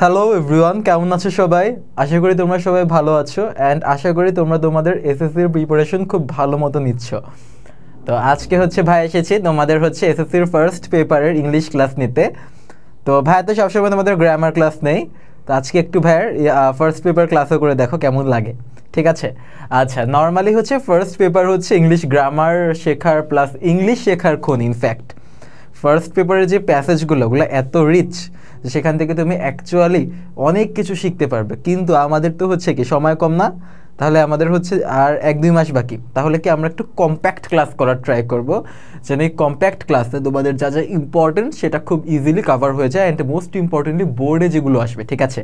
Hello everyone, কেমন আছো সবাই? আশা করি তোমরা সবাই ভালো আছো অ্যান্ড আশা করি তোমরা তোমাদের এসএসসির প্রিপারেশন খুব ভালো মতো নিচ্ছ। তো আজকে ভাই এসেছি তোমাদের এসএসসির ফার্স্ট পেপারের ইংলিশ ক্লাস নিতে। তো ভাই তো সবসময় তোমাদের গ্রামার ক্লাস নেই, তো আজকে একটু ভাইয়ের ফার্স্ট পেপার ক্লাসও করে দেখো কেমন লাগে, ঠিক আছে? আচ্ছা, normally first paper English grammar শেখার প্লাস ইংলিশ শেখার খুন। ইনফ্যাক্ট ফার্স্ট পেপারের যে প্যাসেজগুলো ওগুলো এত রিচ, সেখান থেকে তুমি অ্যাকচুয়ালি অনেক কিছু শিখতে পারবে। কিন্তু আমাদের তো কি সময় কম না, তাহলে আমাদের আর 1-2 মাস বাকি। তাহলে কি আমরা একটু কম্প্যাক্ট ক্লাস করার ট্রাই করব, যেন এই কম্প্যাক্ট ক্লাসে তোমাদের যা যা ইম্পর্টেন্ট সেটা খুব ইজিলি কভার হয়ে যায় অ্যান্ড মোস্ট ইম্পর্টেন্টলি বোর্ডে যেগুলো আসবে, ঠিক আছে?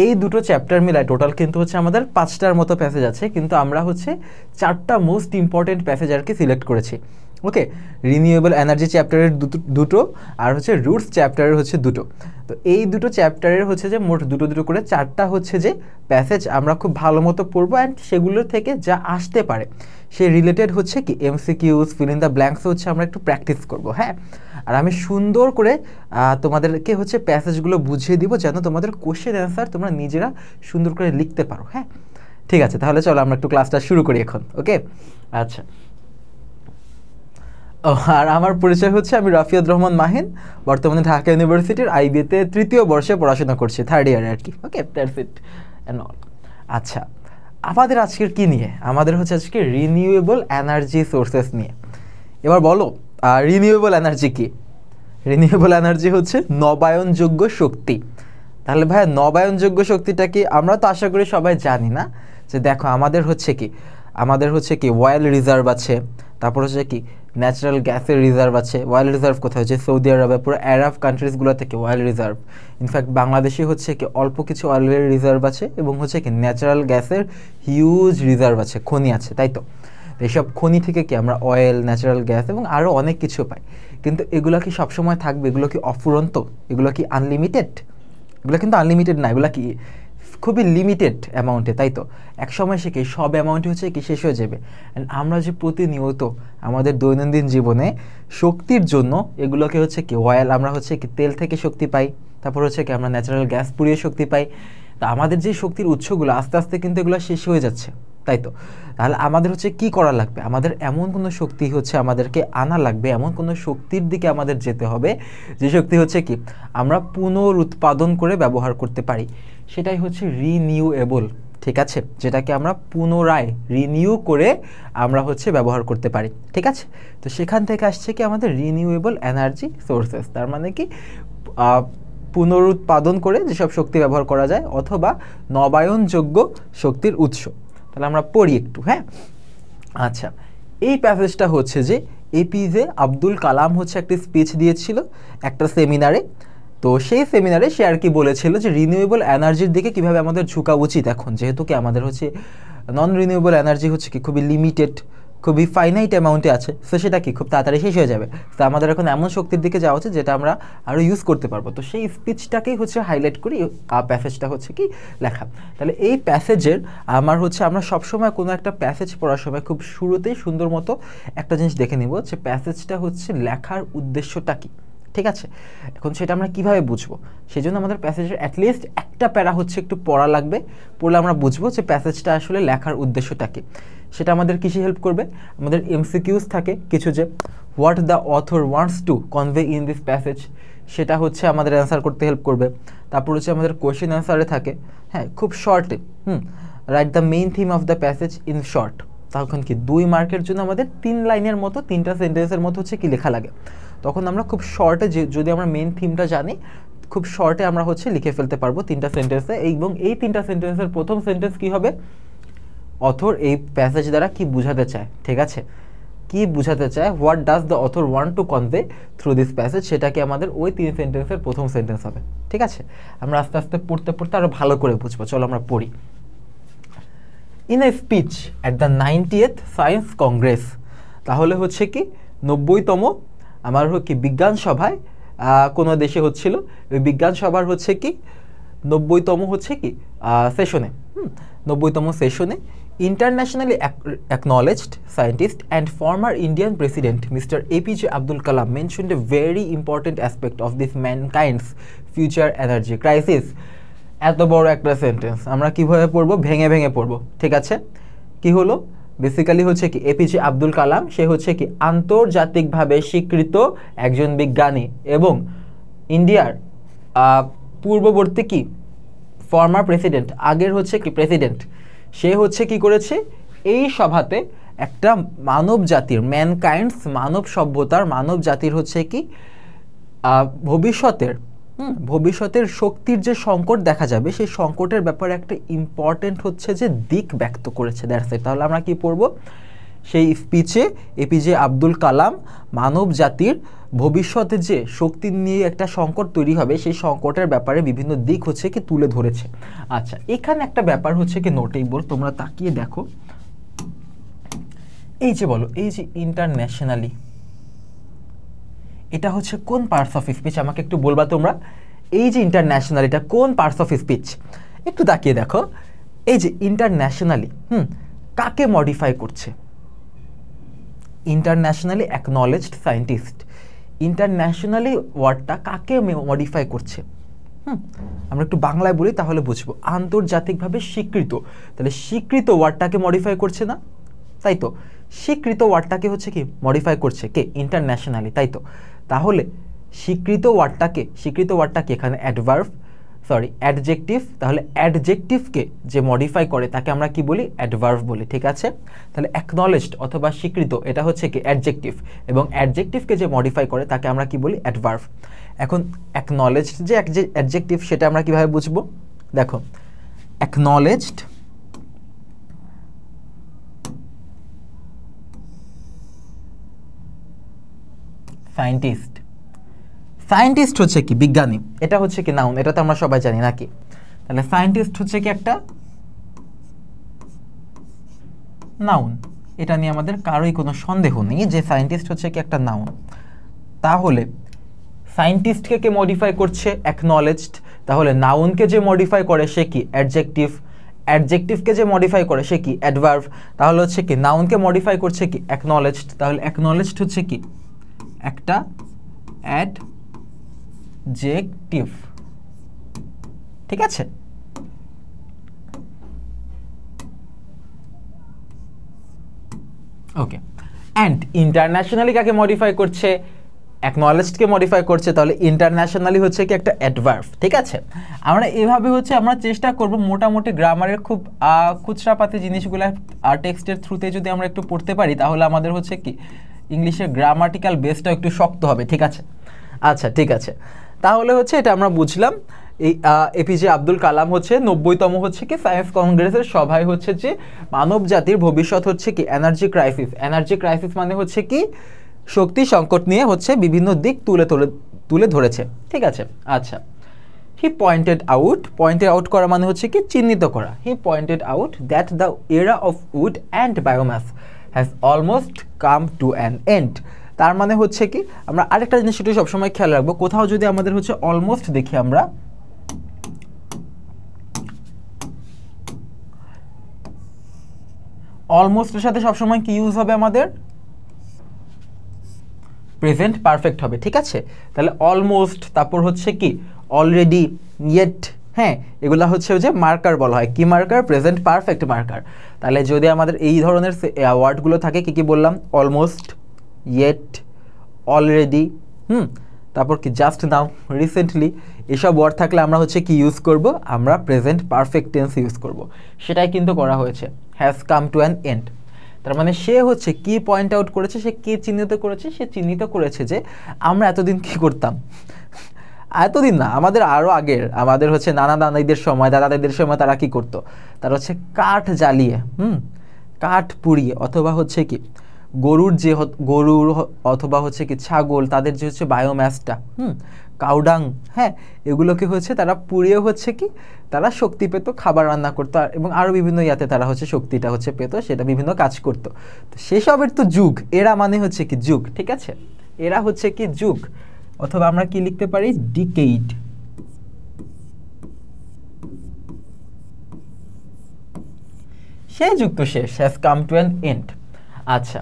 এই দুটো চ্যাপ্টার মিলায় টোটাল কিন্তু আমাদের 5টার মতো প্যাসেজ আছে, কিন্তু আমরা 4টা মোস্ট ইম্পর্টেন্ট প্যাসেজ আর কি সিলেক্ট করেছি। ওকে, রিনিউয়েবল এনার্জি চ্যাপ্টারের দুটো আর রুটস চ্যাপ্টারের দুটো। তো এই দুটো চ্যাপ্টারের যে মোট দুটো করে 4টা যে প্যাসেজ আমরা খুব ভালো মতো পড়বো অ্যান্ড সেগুলোর থেকে যা আসতে পারে সে রিলেটেড কি MCQs, fill in the blanks আমরা একটু প্র্যাকটিস করব। হ্যাঁ, আর আমি সুন্দর করে তোমাদেরকে প্যাসেজগুলো বুঝিয়ে দিব যেন তোমাদের কোশ্চেন অ্যান্সার তোমরা নিজেরা সুন্দর করে লিখতে পারো। হ্যাঁ, ঠিক আছে, তাহলে চলো আমরা একটু ক্লাসটা শুরু করি এখন। ওকে, আচ্ছা। আর আমার পরিচয় আমি রাফিয়াদ রহমান মাহিন, বর্তমানে ঢাকা ইউনিভার্সিটির আইবিতে 3য় বর্ষে পড়াশোনা করছি, 3rd ইয়ারে আর কি। ওকে, দ্যাটস ইট অ্যান্ড অল। আচ্ছা, আমাদের আজকের কি নিয়ে? আমাদের আজকে রিনিউয়েবল এনার্জি সোর্সেস নিয়ে। এবার বলো, রিনিউয়েবল এনার্জি কি? রিনিউয়েবল এনার্জি নবায়নযোগ্য শক্তি। তাহলে ভাই, নবায়নযোগ্য শক্তিটা কি? আমরা তো আশা করি সবাই জানি না। যে দেখো, আমাদের আমাদের অয়েল রিজার্ভ আছে, তারপর কি ন্যাচারাল গ্যাসের রিজার্ভ আছে। অয়েল রিজার্ভ কোথায়? সৌদি আরবে, পুরো আরব কান্ট্রিজগুলো থেকে অয়েল রিজার্ভ। ইনফ্যাক্ট বাংলাদেশে কি অল্প কিছু অয়েলের রিজার্ভ আছে এবং কি ন্যাচারাল গ্যাসের হিউজ রিজার্ভ আছে, খনি আছে, তাই তো? এইসব খনি থেকে কি আমরা অয়েল, ন্যাচারাল গ্যাস এবং আরও অনেক কিছু পাই। কিন্তু এগুলো কি সবসময় থাকবে? এগুলো কি অফুরন্ত? এগুলো কি আনলিমিটেড? এগুলো কিন্তু আনলিমিটেড না, এগুলো কি খুবই লিমিটেড অ্যামাউন্টে, তাই তো? এক সময় কি সব অ্যামাউন্টে কি শেষ হয়ে যাবে। অ্যান্ড আমরা যে প্রতিনিয়ত আমাদের দৈনন্দিন জীবনে শক্তির জন্য এগুলোকে কি অয়েল, আমরা কি তেল থেকে শক্তি পাই, তারপর কি আমরা ন্যাচারাল গ্যাস পুড়িয়ে শক্তি পাই। তা আমাদের যে শক্তির উৎসগুলো আস্তে আস্তে কিন্তু এগুলো শেষ হয়ে যাচ্ছে, তাই তো? তাহলে আমাদের কি করা লাগবে? আমাদের এমন কোনো শক্তি আমাদেরকে আনা লাগবে, এমন কোনো শক্তির দিকে আমাদের যেতে হবে যে শক্তি কি আমরা পুনরুৎপাদন করে ব্যবহার করতে পারি। সেটাই রিনিউয়েবল, ঠিক আছে? যেটাকে আমরা পুনরায় রিনিউ করে আমরা ব্যবহার করতে পারি, ঠিক আছে? তো সেখান থেকে আসছে কি আমাদের রিনিউয়েবল এনার্জি সোর্সেস। তার মানে কি পুনরুৎপাদন করে যেসব শক্তি ব্যবহার করা যায়, অথবা নবায়নযোগ্য শক্তির উৎস। তাহলে আমরা পড়ি একটু। হ্যাঁ, আচ্ছা, এই প্যাসেজটা যে এপিজে আব্দুল কালাম একটি স্পিচ দিয়েছিল একটা সেমিনারে। তো সেই সেমিনারে সে আর কি বলেছিল যে রিনিউয়েবল এনার্জির দিকে কিভাবে আমাদের ঝুঁকা উচিত এখন, যেহেতু কি আমাদের নন রিনিউয়েবল এনার্জি কি খুবই লিমিটেড, খুবই ফাইনাইট অ্যামাউন্টে আছে। সো সেটা কি খুব তাড়াতাড়ি শেষ হয়ে যাবে। তো আমাদের এখন এমন শক্তির দিকে যাওয়া উচিত যেটা আমরা আরও ইউজ করতে পারবো। তো সেই স্পিচটাকেই হাইলাইট করি প্যাসেজটা কি লেখা। তাহলে এই প্যাসেজের আমার আমরা সবসময় কোনো একটা প্যাসেজ পড়ার সময় খুব শুরুতেই সুন্দর মতো একটা জিনিস দেখে নিব যে প্যাসেজটা লেখার উদ্দেশ্যটা কী, ঠিক আছে? এখন সেটা আমরা কিভাবে বুঝবো? সেই জন্য আমাদের প্যাসেজের অ্যাটলিস্ট একটা প্যারা একটু পড়া লাগবে। পড়লে আমরা বুঝবো যে প্যাসেজটা আসলে লেখার উদ্দেশ্যটা কী। সেটা আমাদের কিসে হেল্প করবে? আমাদের এমসিকিউজ থাকে কিছু, যে what the author wants to convey in this passage, সেটা আমাদের অ্যান্সার করতে হেল্প করবে। তারপর আমাদের কোয়েশ্চেন অ্যান্সারে থাকে, হ্যাঁ, খুব শর্টে, write the main theme of the passage in short. তখন কি 2 মার্কের জন্য আমাদের 3 লাইনের মতো, 3টা সেন্টেন্সের মতো কি লেখা লাগে। তখন আমরা খুব শর্টে, যদি আমরা মেইন থিমটা জানি, খুব শর্টে আমরা লিখে ফেলতে পারবো 3টা সেন্টেন্সে। এবং এই 3টা সেন্টেন্সের প্রথম সেন্টেন্স কি হবে? অথর এই প্যাসেজ দ্বারা কি বোঝাতে চায়, ঠিক আছে? কি বোঝাতে চায়, what does the author want to convey through this passage, সেটাকে আমাদের ওই 3 সেন্টেন্সের প্রথম সেন্টেন্স হবে, ঠিক আছে? আমরা আস্তে আস্তে পড়তে পড়তে আরও ভালো করে বুঝবো। চলো আমরা পড়ি। In a speech at the 90th science Congress, তাহলে কি 90তম আমার কি বিজ্ঞান সভায় কোনো দেশে হচ্ছিল, ওই বিজ্ঞান সভার কি 90তম কি সেশনে, 90তম সেশনে Internationally acknowledged scientist and former Indian President Mr. APJ Abdul Kalam mentioned a very important aspect of this mankind's future energy crisis. এত বড় একটা সেন্টেন্স আমরা কিভাবে পড়বো, ভেঙে ভেঙে পড়বো, ঠিক আছে? কি হলো বেসিক্যালি হচ্ছে কি এপিজে আব্দুল কালাম সে হচ্ছে কি আন্তর্জাতিকভাবে স্বীকৃত একজন বিজ্ঞানী এবং ইন্ডিয়ার পূর্ববর্তী কি ফর্মার প্রেসিডেন্ট, আগের হচ্ছে কি প্রেসিডেন্ট, সে হচ্ছে কি করেছে এই সভাতে একটা মানব জাতির ম্যানকাইন্ডস মানব সভ্যতার মানব জাতির হচ্ছে কি ভবিষ্যতের শক্তির যে সংকট দেখা যাবে সেই সংকটের ব্যাপারে একটা ইম্পর্টেন্ট হচ্ছে যে দিক ব্যক্ত করেছে। That's it. তাহলে আমরা কি পড়ব, সেই স্পিচে এপিজে আব্দুল কালাম মানব জাতির ভবিষ্যতে যে শক্তি নিয়ে একটা সংকট তৈরি হবে সেই সংকটের ব্যাপারে বিভিন্ন দিক হচ্ছে কি তুলে ধরেছে। আচ্ছা, এখানে একটা ব্যাপার হচ্ছে কি নোটেবল, তোমরা তাকিয়ে দেখো, এই যে বলো এই যে ইন্টারন্যাশনালি, এটা হচ্ছে কোন পার্টস অফ স্পিচ আমাকে একটু বলবা তোমরা? এই যে ইন্টারন্যাশনাল এটা কোন পার্টস অফ স্পিচ? একটু তাকিয়ে দেখো, এই যে ইন্টারন্যাশনালি কাকে মডিফাই করছে? ইন্টারন্যাশনালি অ্যাকনলেজড সায়েন্টিস্ট, ইন্টারন্যাশনালি ওয়ার্ডটা কাকে মডিফাই করছে? আমরা একটু বাংলায় বলি তাহলে বুঝবো। আন্তর্জাতিকভাবে স্বীকৃত, তাহলে স্বীকৃত ওয়ার্ডটাকে মডিফাই করছে না, তাই তো? স্বীকৃত ওয়ার্ডটাকে হচ্ছে কি মডিফাই করছে কে? ইন্টারন্যাশনালি, তাই তো? তাহলে স্বীকৃত ওয়ার্ডটাকে এখানে অ্যাডজেক্টিভ, তাহলে অ্যাডজেক্টিভকে যে মডিফাই করে তাকে আমরা কি বলি? অ্যাডভার্ব বলি, ঠিক আছে? তাহলে অ্যাকনলেজড অথবা স্বীকৃত এটা হচ্ছে কি অ্যাডজেক্টিভ, এবং অ্যাডজেক্টিভকে যে মডিফাই করে তাকে আমরা কি বলি? অ্যাডভার্ব। এখন অ্যাকনলেজড যে অ্যাডজেক্টিভ সেটা আমরা কিভাবে বুঝবো? দেখো, অ্যাকনলেজড সায়েন্টিস্ট হচ্ছে কি বিজ্ঞানী, এটা হচ্ছে কি নাউন, এটা তো আমরা সবাই জানি নাকি? তাহলে সায়েন্টিস্ট হচ্ছে কি একটা নাউন, এটা নিয়ে আমাদের কারোই কোনো সন্দেহ নেই যে সায়েন্টিস্ট হচ্ছে কি একটা নাউন। তাহলে সায়েন্টিস্টকে কে মডিফাই করছে? অ্যাকনলেজড। তাহলে নাউনকে যে মডিফাই করে সে কি? অ্যাডজেক্টিভ। অ্যাডজেক্টিভকে যে মডিফাই করে সে কি? অ্যাডভার্ব। তাহলে হচ্ছে কি নাউনকে মডিফাই করছে কি? অ্যাকনলেজড। তাহলে অ্যাকনলেজড হচ্ছে কি একটা অ্যাডজেক্টিভ, ঠিক আছে? ওকে, অ্যান্ড ইন্টারন্যাশনালি কাকে মডিফাই করছে? অ্যাকনলেজডকে মডিফাই করছে, তাহলে ইন্টারন্যাশনালি হচ্ছে কি একটা অ্যাডভার্ব, ঠিক আছে? আমরা এভাবে হচ্ছে আমরা চেষ্টা করব মোটামুটি গ্রামারের খুব খুচরাপাতি জিনিসগুলো টেক্সটের থ্রুতে যদি আমরা একটু পড়তে পারি তাহলে আমাদের হচ্ছে কি ইংলিশের গ্রামাটিক্যাল বেসটা একটু শক্ত হবে, ঠিক আছে? আচ্ছা, ঠিক আছে, তাহলে হচ্ছে এটা আমরা বুঝলাম। এই এপিজে আব্দুল কালাম হচ্ছে 90তম হচ্ছে কি সায়েন্স কংগ্রেসের সভায় হচ্ছে যে মানব জাতির ভবিষ্যৎ হচ্ছে কি এনার্জি ক্রাইসিস মানে হচ্ছে কি শক্তি সংকট নিয়ে হচ্ছে বিভিন্ন দিক তুলে ধরেছে, ঠিক আছে? আচ্ছা, হি পয়েন্টেড আউট করা মানে হচ্ছে কি চিহ্নিত করা। He pointed out that the era of wood and biomass has almost come to an end. তার মানে হচ্ছে কি আমরা আরেকটা জিনিস সেটা সবসময় খেয়াল রাখবো, কোথাও যদি আমাদের হচ্ছে অলমোস্ট দেখি আমরা, অলমোস্টের সাথে সবসময় কি ইউজ হবে? আমাদের প্রেজেন্ট পারফেক্ট হবে, ঠিক আছে? তাহলে অলমোস্ট, তারপর হচ্ছে কি অলরেডি, ইয়েট, হ্যাঁ, এগুলা হচ্ছে যে মার্কার বলা হয়। কি মার্কার? Present perfect marker. তাহলে যদি আমাদের এই ধরনের ওয়ার্ডগুলো থাকে, কি কি বললাম? অলমোস্ট, ইয়েট, অলরেডি, তারপর কি জাস্ট নাও, রিসেন্টলি, এসব ওয়ার্ড থাকলে আমরা হচ্ছে কি ইউজ করব? আমরা প্রেজেন্ট পারফেক্ট টেন্স ইউজ করব। সেটাই কিন্তু করা হয়েছে, has come to an end. তার মানে সে হচ্ছে কি পয়েন্ট আউট করেছে, সে কি চিহ্নিত করেছে? সে চিহ্নিত করেছে যে আমরা এতদিন কি করতাম, এতদিন না, আমাদের আরও আগের, আমাদের হচ্ছে নানা দাদাদের সময়, দাদাদের সময় তারা কি করতো? তারা হচ্ছে কাঠ জ্বালিয়ে, কাঠ পুড়িয়ে, অথবা হচ্ছে কি গরুর অথবা হচ্ছে কি ছাগল, তাদের যে হচ্ছে বায়োম্যাসটা, কাউডাং, হ্যাঁ, এগুলোকে হচ্ছে তারা পুড়িয়ে হচ্ছে কি তারা শক্তি পেত, খাবার রান্না করতো, এবং আরও বিভিন্ন ইয়াতে তারা হচ্ছে শক্তিটা হচ্ছে পেত, সেটা বিভিন্ন কাজ করতো। তো সেসবের তো যুগ, এরা মানে হচ্ছে কি যুগ, ঠিক আছে? এরা হচ্ছে কি যুগ, অথবা আমরা কি লিখতে পারি? ডিকেইড। সেই যুগ তো শেষ, has come to an end. আচ্ছা,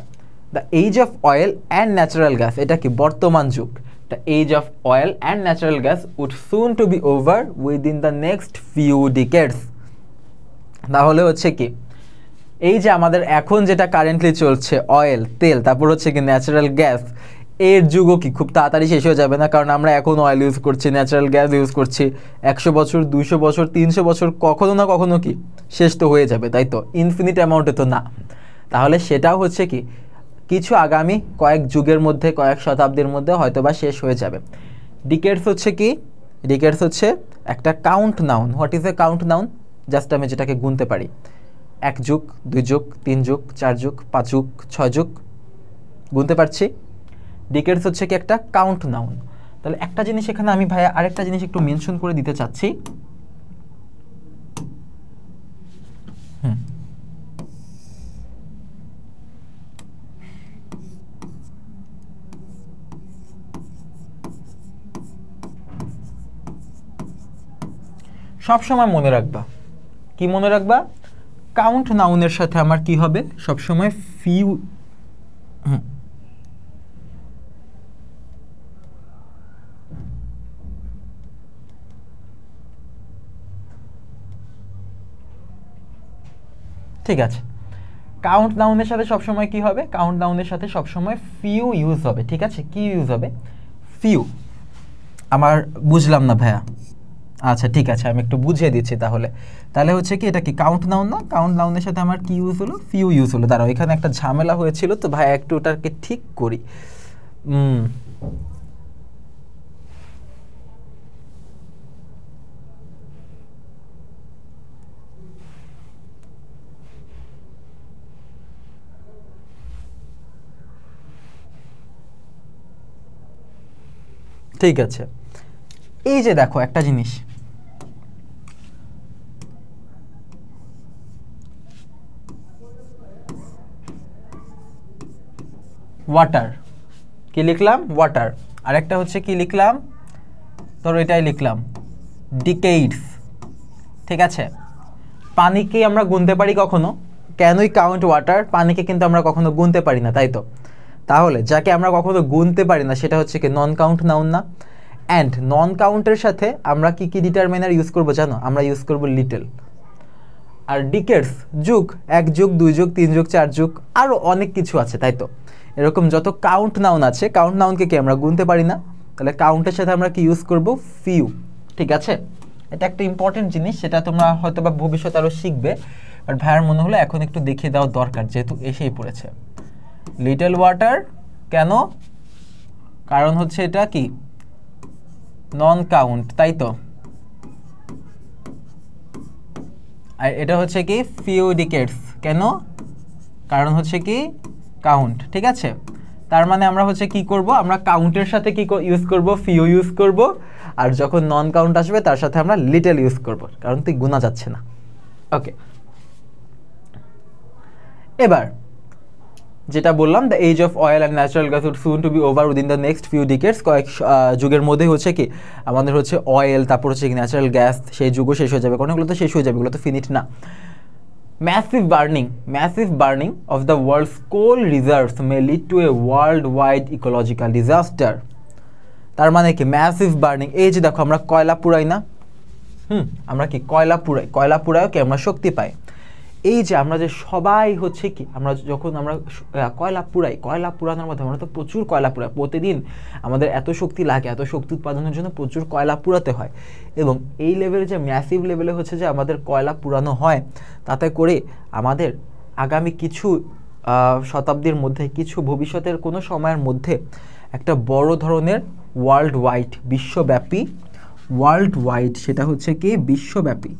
the age of oil and natural gas, এটা কি বর্তমান যুগ। The age of oil and natural gas would soon to be over within the next few decades. তাহলে হচ্ছে কি, এই যে আমাদের এখন যেটা কারেন্টলি চলছে অয়েল তেল, তারপর হচ্ছে কি ন্যাচারাল গ্যাস, এর যুগও কি খুব তাড়াতাড়ি শেষ হয়ে যাবে না? কারণ আমরা এখন অয়েল ইউজ করছি, ন্যাচারাল গ্যাস ইউজ করছি, 100 বছর 200 বছর 300 বছর কখনো না কখনো কি শেষ তো হয়ে যাবে, তাই তো? ইনফিনিট অ্যামাউন্টে তো না। তাহলে সেটাও হচ্ছে কি কিছু আগামী কয়েক যুগের মধ্যে, কয়েক শতাব্দীর মধ্যে হয়তো বা শেষ হয়ে যাবে। ডিকেডস হচ্ছে কি, ডিকেডস হচ্ছে একটা count noun. What is a count noun? Just আমি যেটাকে গুনতে পারি, 1 যুগ 2 যুগ 3 যুগ 4 যুগ 5 যুগ 6 যুগ, গুনতে পারছি। ডিকেডস হচ্ছে কি একটা কাউন্ট নাউন। তাহলে একটা জিনিস এখানে আমি ভাইয়া আরেকটা জিনিস একটু মেনশন করে দিতে চাচ্ছি। সব সময় মনে রাখবা, কি মনে রাখবা? কাউন্ট নাউনের সাথে আমার কি হবে সব সময়? ফিউ। ঠিক আছে, কাউন্ট নাউনের সাথে সবসময় কি হবে? কাউন্ট নাউনের সাথে সবসময় ফিউ ইউজ হবে। ঠিক আছে, কি ইউজ হবে? ফিউ। আমার বুঝলাম না ভাইয়া। আচ্ছা ঠিক আছে, আমি একটু বুঝিয়ে দিচ্ছি তাহলে। তাহলে হচ্ছে কি এটা কি কাউন্ট নাউন না? কাউন্ট নাউনের সাথে আমার কি ইউজ হলো? ফিউ ইউজ হলো। দাঁড়াও, এখানে একটা ঝামেলা হয়েছিল তো ভাইয়া, একটু ওটাকে ঠিক করি। ঠিক আছে, এই যে দেখো একটা জিনিস, ওয়াটার, কি লিখলাম? ওয়াটার। আরেকটা হচ্ছে কি লিখলাম? ধরো এটাই লিখলাম, ডিকেইডস। ঠিক আছে, পানিকে আমরা গুনতে পারি কখনো? Can we count water? পানিকে কিন্তু আমরা কখনো গুনতে পারি না, তাই তো? তাহলে যাকে আমরা কখনো গুনতে পারি না সেটা হচ্ছে কি নন কাউন্ট নাউন না? অ্যান্ড নন কাউন্টের সাথে আমরা কি কি ডিটারমিনার ইউজ করবো জানো? আমরা ইউজ করবো লিটল। আর ডিকেডস যুগ, 1 যুগ 2 যুগ 3 যুগ 4 যুগ, আরও অনেক কিছু আছে, তাই তো? এরকম যত কাউন্ট নাউন আছে, কাউন্ট নাউনকে কি আমরা গুনতে পারি না? তাহলে কাউন্টের সাথে আমরা কি ইউজ করব? ফিউ। ঠিক আছে, এটা একটা ইম্পর্টেন্ট জিনিস, সেটা তোমরা হয়তো বা ভবিষ্যতে আরও শিখবে, বাট ভাইয়ার মনে হলো এখন একটু দেখিয়ে দেওয়া দরকার, যেহেতু এসেই পড়েছে। লিটল ওয়াটার কেন? কারণ হচ্ছে এটা কি নন কাউন্ট, তাই তো? আর এটা হচ্ছে কি ফিউ ডিকেডস, কেন? কারণ হচ্ছে কি কাউন্ট। ঠিক আছে, তার মানে আমরা হচ্ছে কি করব? আমরা কাউন্টের সাথে কি ইউজ করব? ফিউ ইউজ করব। আর যখন নন কাউন্ট আসবে তার সাথে আমরা লিটল ইউজ করব, কারণ তুই গুনা যাচ্ছে না। ওকে, এবার যেটা বললাম, the age of oil and natural gas would soon to be over within the next few decades. কয়েক যুগের মধ্যে হচ্ছে কি আমাদের হচ্ছে অয়েল, তারপর হচ্ছে কি ন্যাচারাল গ্যাস, সেই যুগও শেষ হয়ে যাবে, কারণ এগুলো তো শেষ হয়ে যাবে, এগুলো তো ফিনিট না। Massive burning of the world's coal reserves may lead to a worldwide ecological disaster. তার মানে কি ম্যাসিভ বার্নিং? এই যে দেখো আমরা কয়লা পুড়াই না? আমরা কি কয়লা পুড়াই? কয়লা পুড়াইও কি আমরা শক্তি পাই? এই যে আমরা যে সবাই হচ্ছে কি আমরা যখন আমরা কয়লা পুড়াই, কয়লা পুড়ানোর মধ্যে আমরা তো প্রচুর কয়লা পুড়াই প্রতিদিন, আমাদের এত শক্তি লাগে, এত শক্তি উৎপাদনের জন্য প্রচুর কয়লা পুড়াতে হয়। এবং এই লেভেলে যে ম্যাসিভ লেভেলে হচ্ছে যে আমাদের কয়লা পুড়ানো হয়, তাতে করে আমাদের আগামী কিছু শতাব্দীর মধ্যে, কিছু ভবিষ্যতের কোনো সময়ের মধ্যে একটা বড় ধরনের ওয়ার্ল্ড ওয়াইড সেটা হচ্ছে কি বিশ্বব্যাপী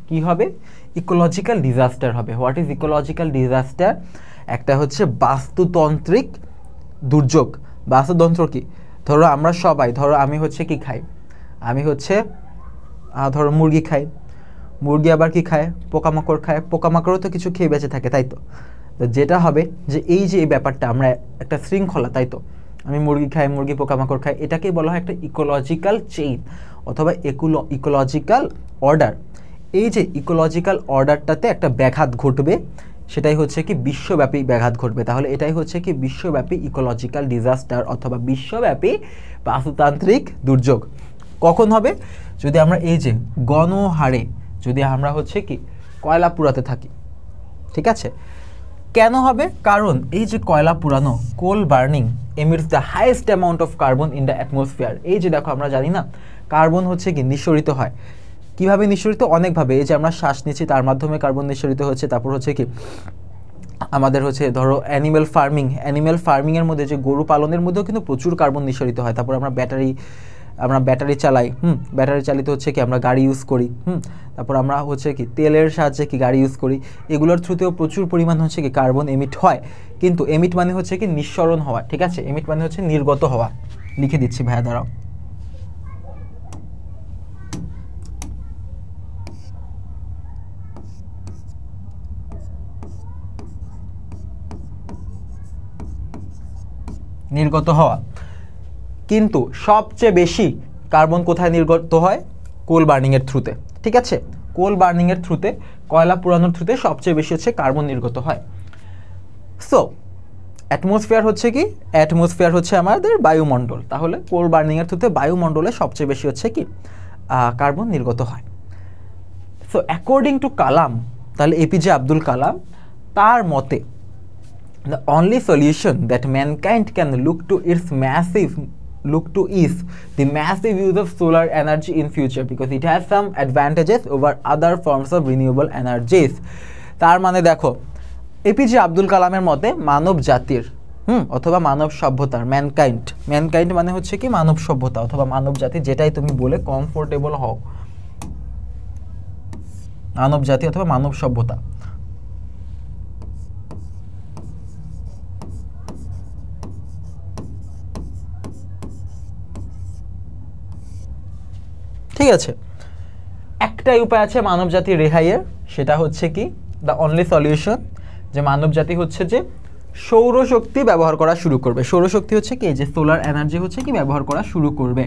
কি হবে? ইকোলজিক্যাল ডিজাস্টার হবে। What is ecological disaster? একটা হচ্ছে বাস্তুতান্ত্রিক দুর্যোগ। বাস্তুতন্ত্র কি? ধরো আমরা সবাই, ধরো আমি হচ্ছে কি খাই? আমি হচ্ছে ধরো মুরগি খাই, মুরগি আবার কি খায়? পোকামাকড় খায়, পোকামাকড়ও তো কিছু খেয়ে বেঁচে থাকে, তাই তো? তো যেটা হবে যে এই যে এই ব্যাপারটা আমরা একটা শৃঙ্খলা, তাই তো, আমি মুরগি খাই, মুরগি পোকামাকড় খাই, এটাকেই বলা হয় একটা ইকোলজিক্যাল চেইন অথবা ইকোলজিক্যাল অর্ডার। এই যে ইকোলজিক্যাল অর্ডারটাতে একটা ব্যাঘাত ঘটবে, সেটাই হচ্ছে কি বিশ্বব্যাপী ব্যাঘাত ঘটবে। তাহলে এটাই হচ্ছে কি বিশ্বব্যাপী ইকোলজিক্যাল ডিজাস্টার অথবা বিশ্বব্যাপী বাস্তুতান্ত্রিক দুর্যোগ। কখন হবে? যদি আমরা এই যে গণহারে যদি আমরা হচ্ছে কি কয়লা পুরাতে থাকি, ঠিক আছে। কেন হবে? কারণ এই যে কয়লা পুরানো, coal burning emits the highest amount of carbon in the atmosphere. এই যে দেখো, আমরা জানি না কার্বন হচ্ছে কি নিঃসরিত হয়, কিভাবে নিঃসরিত? অনেকভাবে। এই যে আমরা শ্বাস নিচ্ছি তার মাধ্যমে কার্বন নিঃসরিত হচ্ছে। তারপর হচ্ছে কি আমাদের হচ্ছে ধরো অ্যানিম্যাল ফার্মিংয়ের মধ্যে যে গরু পালনের মধ্যেও কিন্তু প্রচুর কার্বন নিঃসরিত হয়। তারপর আমরা ব্যাটারি চালাই, ব্যাটারি চালিত হচ্ছে কি আমরা গাড়ি ইউজ করি, তারপর আমরা হচ্ছে কি তেলের সাহায্যে কি গাড়ি ইউজ করি, এগুলোর থ্রুতেও প্রচুর পরিমাণ হচ্ছে কি কার্বন এমিট হয়। কিন্তু এমিট মানে হচ্ছে কি নিঃসরণ হওয়া, ঠিক আছে, এমিট মানে হচ্ছে নির্গত হওয়া। লিখে দিচ্ছি ভাইয়া, দাঁড়াও। নির্গত হওয়া। কিন্তু সবচেয়ে বেশি কার্বন কোথায় নির্গত হয়? কোল বার্নিংয়ের থ্রুতে, ঠিক আছে। কোল বার্নিংয়ের থ্রুতে, কয়লা পুরানোর থ্রুতে সবচেয়ে বেশি হচ্ছে কার্বন নির্গত হয়। সো অ্যাটমসফিয়ার হচ্ছে কি? অ্যাটমসফিয়ার হচ্ছে আমাদের বায়ুমণ্ডল। তাহলে কোল বার্নিংয়ের থ্রুতে বায়ুমণ্ডলে সবচেয়ে বেশি হচ্ছে কি কার্বন নির্গত হয়। সো অ্যাকর্ডিং টু কালাম, তাহলে এপিজে আব্দুল কালাম, তার মতে the only solution that mankind can look to is the massive use of solar energy in future because it has some advantages over other forms of renewable energies. তার মানে দেখো, APJ Abdul কালামের মতে মানব জাতির অথবা মানব সভ্যতার, ম্যানকাইন্ড মানে হচ্ছে কি মানব সভ্যতা অথবা মানব জাতি, যেটাই তুমি বলে কমফোর্টেবল হও, মানব জাতি অথবা মানব সভ্যতা। ঠিক আছে, একটাই উপায় আছে মানব জাতির রেহাইয়ের, সেটা হচ্ছে কি দ্য অনলি সলিউশন, যে মানব জাতি হচ্ছে যে সৌরশক্তি ব্যবহার করা শুরু করবে। সৌরশক্তি হচ্ছে কি যে সোলার এনার্জি হচ্ছে কি ব্যবহার করা শুরু করবে।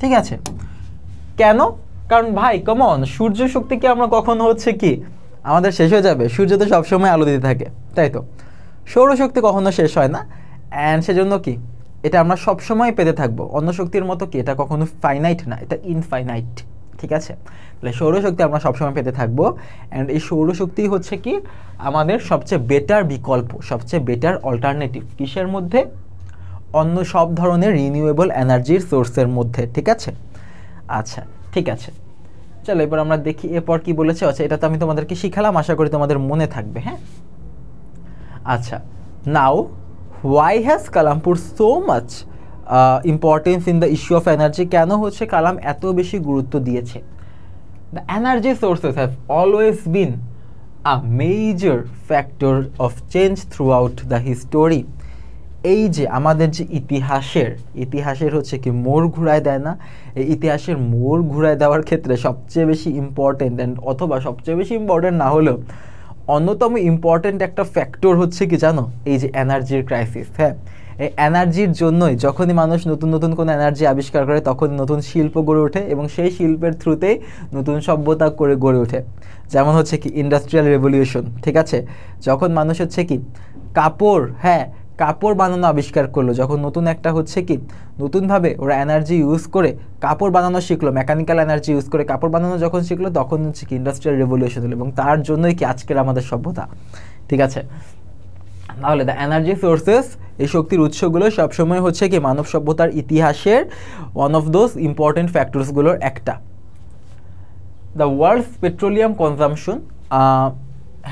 ঠিক আছে, কেন? কারণ ভাই কমন, সূর্য শক্তি কি আমরা কখনো হচ্ছে কি আমাদের শেষ হয়ে যাবে? সূর্য তো সবসময় আলো দিতে থাকে, তাই তো। সৌরশক্তি কখনো শেষ হয় না, অ্যান্ড সেজন্য কি এটা আমরা সবসময় পেতে থাকবো। অন্য শক্তির মতো কি এটা কখনো ফাইনাইট না, এটা ইনফাইনাইট, ঠিক আছে। তাহলে সৌরশক্তি আমরা সবসময় পেতে থাকবো, অ্যান্ড এই সৌরশক্তি হচ্ছে কি আমাদের সবচেয়ে বেটার বিকল্প, সবচেয়ে বেটার অল্টারনেটিভ কিসের মধ্যে? অন্য সব ধরনের রিনিউয়েবল এনার্জির সোর্সের মধ্যে, ঠিক আছে। আচ্ছা, ঠিক আছে, চলো এবার আমরা দেখি এরপর কি বলেছে। আচ্ছা, এটা তো আমি তোমাদেরকে শিখালাম, আশা করি তোমাদের মনে থাকবে। হ্যাঁ, আচ্ছা, নাও why has Kalam put so much importance in the issue of energy? কেন হচ্ছে কালাম এত বেশি গুরুত্ব দিয়েছে? The energy sources have always been a major factor of change throughout the history. এই যে আমাদের যে ইতিহাসের হচ্ছে কি মোড় ঘুরায় দেয় না, এই ইতিহাসের মোড় ঘুরায় দেওয়ার ক্ষেত্রে সবচেয়ে বেশি ইম্পর্টেন্ট, অথবা সবচেয়ে বেশি ইম্পর্টেন্ট না হলেও অন্যতম ইম্পর্টেন্ট একটা ফ্যাক্টর হচ্ছে কি জানো? এই যে এনার্জির ক্রাইসিস। হ্যাঁ, এই এনার্জির জন্যই যখনই মানুষ নতুন নতুন কোনো এনার্জি আবিষ্কার করে তখন নতুন শিল্প গড়ে ওঠে, এবং সেই শিল্পের থ্রুতেই নতুন সভ্যতা করে গড়ে ওঠে। যেমন হচ্ছে কি ইন্ডাস্ট্রিয়াল রেভলিউশন, ঠিক আছে, যখন মানুষ হচ্ছে কি কাপড় বানানো আবিষ্কার করলো, যখন নতুন একটা হচ্ছে কি নতুনভাবে ওরা এনার্জি ইউজ করে কাপড় বানানো শিখলো, মেকানিক্যাল এনার্জি ইউজ করে কাপড় বানানো যখন শিখলো, তখন হচ্ছে কি ইন্ডাস্ট্রিয়াল রেভলিউশন হলো, এবং তার জন্যই কি আজকের আমাদের সভ্যতা, ঠিক আছে। তাহলে দ্য এনার্জি সোর্সেস, এই শক্তির উৎসগুলো সবসময় হচ্ছে কি মানব সভ্যতার ইতিহাসের ওয়ান অফ দোজ ইম্পর্টেন্ট ফ্যাক্টরসগুলোর একটা। The world's petroleum consumption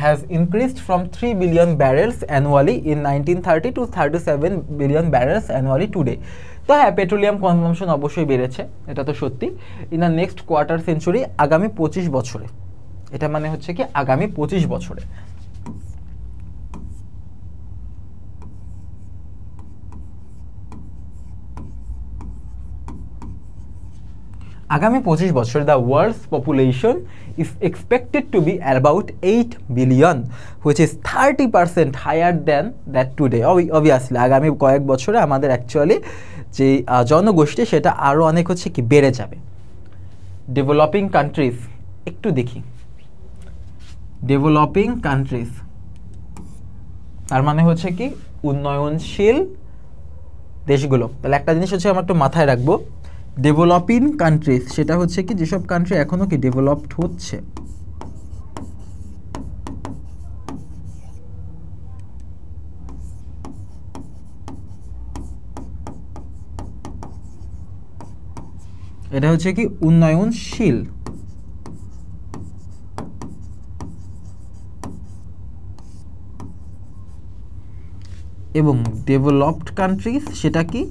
has increased from 3 billion barrels annually in 1930 to 37 billion barrels annually today. তো হ্যাঁ, পেট্রোলিয়াম কনজাম্পশন অবশ্যই বেড়েছে, এটা তো সত্যি। In the next quarter century, আগামী 25 বছরে, এটা মানে হচ্ছে কি আগামী 25 বছরে। আগামী 25 বছর the world's population is expected to be about 8 billion which is 30% higher than that today. Obviously আগামী কয়েক বছরে আমাদের অ্যাকচুয়ালি যে জনগোষ্ঠী সেটা আরও অনেক হচ্ছে কি বেড়ে যাবে। ডেভেলপিং কান্ট্রিজ একটু দেখি, ডেভেলপিং কান্ট্রিজ তার মানে হচ্ছে কি উন্নয়নশীল দেশগুলো। তাহলে একটা জিনিস হচ্ছে আমরা একটু মাথায় রাখবো, ডেভেলপিং কান্ট্রিজ সেটা হচ্ছে কি যেসব কান্ট্রি এখনো কি ডেভেলপড হচ্ছে, এটা হচ্ছে কি উন্নয়নশীল। এবং ডেভেলপড কান্ট্রিজ সেটা কি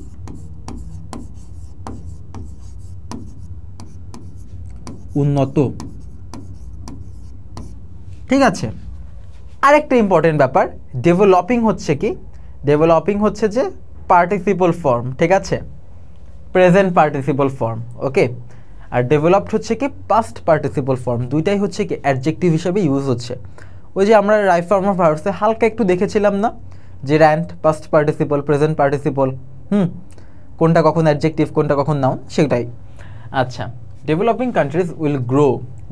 উন্নত। ঠিক আছে, আরেকটা ইম্পর্টেন্ট ব্যাপার, ডেভেলপিং হচ্ছে কি, ডেভেলপিং হচ্ছে যে পার্টিসিপল ফর্ম, ঠিক আছে, প্রেজেন্ট পার্টিসিপল ফর্ম, ওকে। আর ডেভেলপড হচ্ছে কি পাস্ট পার্টিসিপল ফর্ম, দুইটাই হচ্ছে কি অ্যাডজেক্টিভ হিসেবে ইউজ হচ্ছে। ওই যে আমরা রাইট ফর্ম অফ ভার্বসে হালকা একটু দেখেছিলাম না, যে র্যান্ট পাস্ট পার্টিসিপল প্রেজেন্ট পার্টিসিপল, কোনটা কখন অ্যাডজেক্টিভ কোনটা কখন নাউন, সেটাই। আচ্ছা, developing countries will grow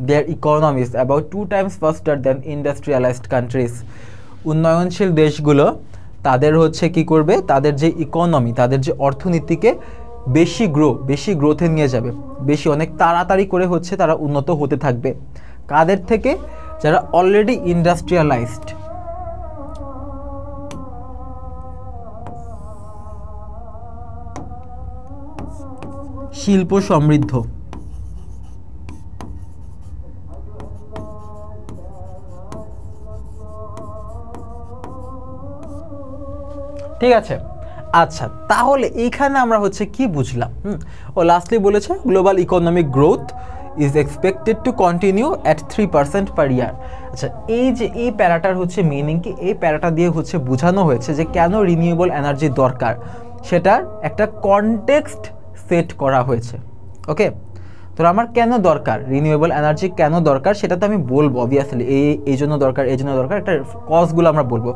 their economies about 2 times faster than industrialised countries. উন্নয়নশীল দেশগুলো তাদের হচ্ছে কি করবে, তাদের যে ইকোনমি, তাদের যে অর্থনীতিকে বেশি গ্রোথে নিয়ে যাবে, বেশি অনেক তাড়াতাড়ি করে হচ্ছে তারা উন্নত হতে থাকবে। কাদের থেকে? যারা অলরেডি ইন্ডাস্ট্রিয়ালাইজড, শিল্প সমৃদ্ধ। ঠিক আছে, আচ্ছা তাহলে এইখানে আমরা হচ্ছে কি বুঝলাম? ও লাস্টলি বলেছে global economic growth is expected to continue at 3% পার ইয়ার। আচ্ছা, এই যে এই প্যারাটার হচ্ছে মিনিং কি, এই প্যারাটা দিয়ে হচ্ছে বোঝানো হয়েছে যে কেন রিনিউয়েবল এনার্জি দরকার, সেটার একটা কনটেক্সট সেট করা হয়েছে। ওকে, তো আমার কেন দরকার, রিনিউয়েবল এনার্জি কেন দরকার সেটা তো আমি বলবো অবভিয়াসলি, এই জন্য দরকার, এই জন্য দরকার, একটা কজগুলো আমরা বলবো।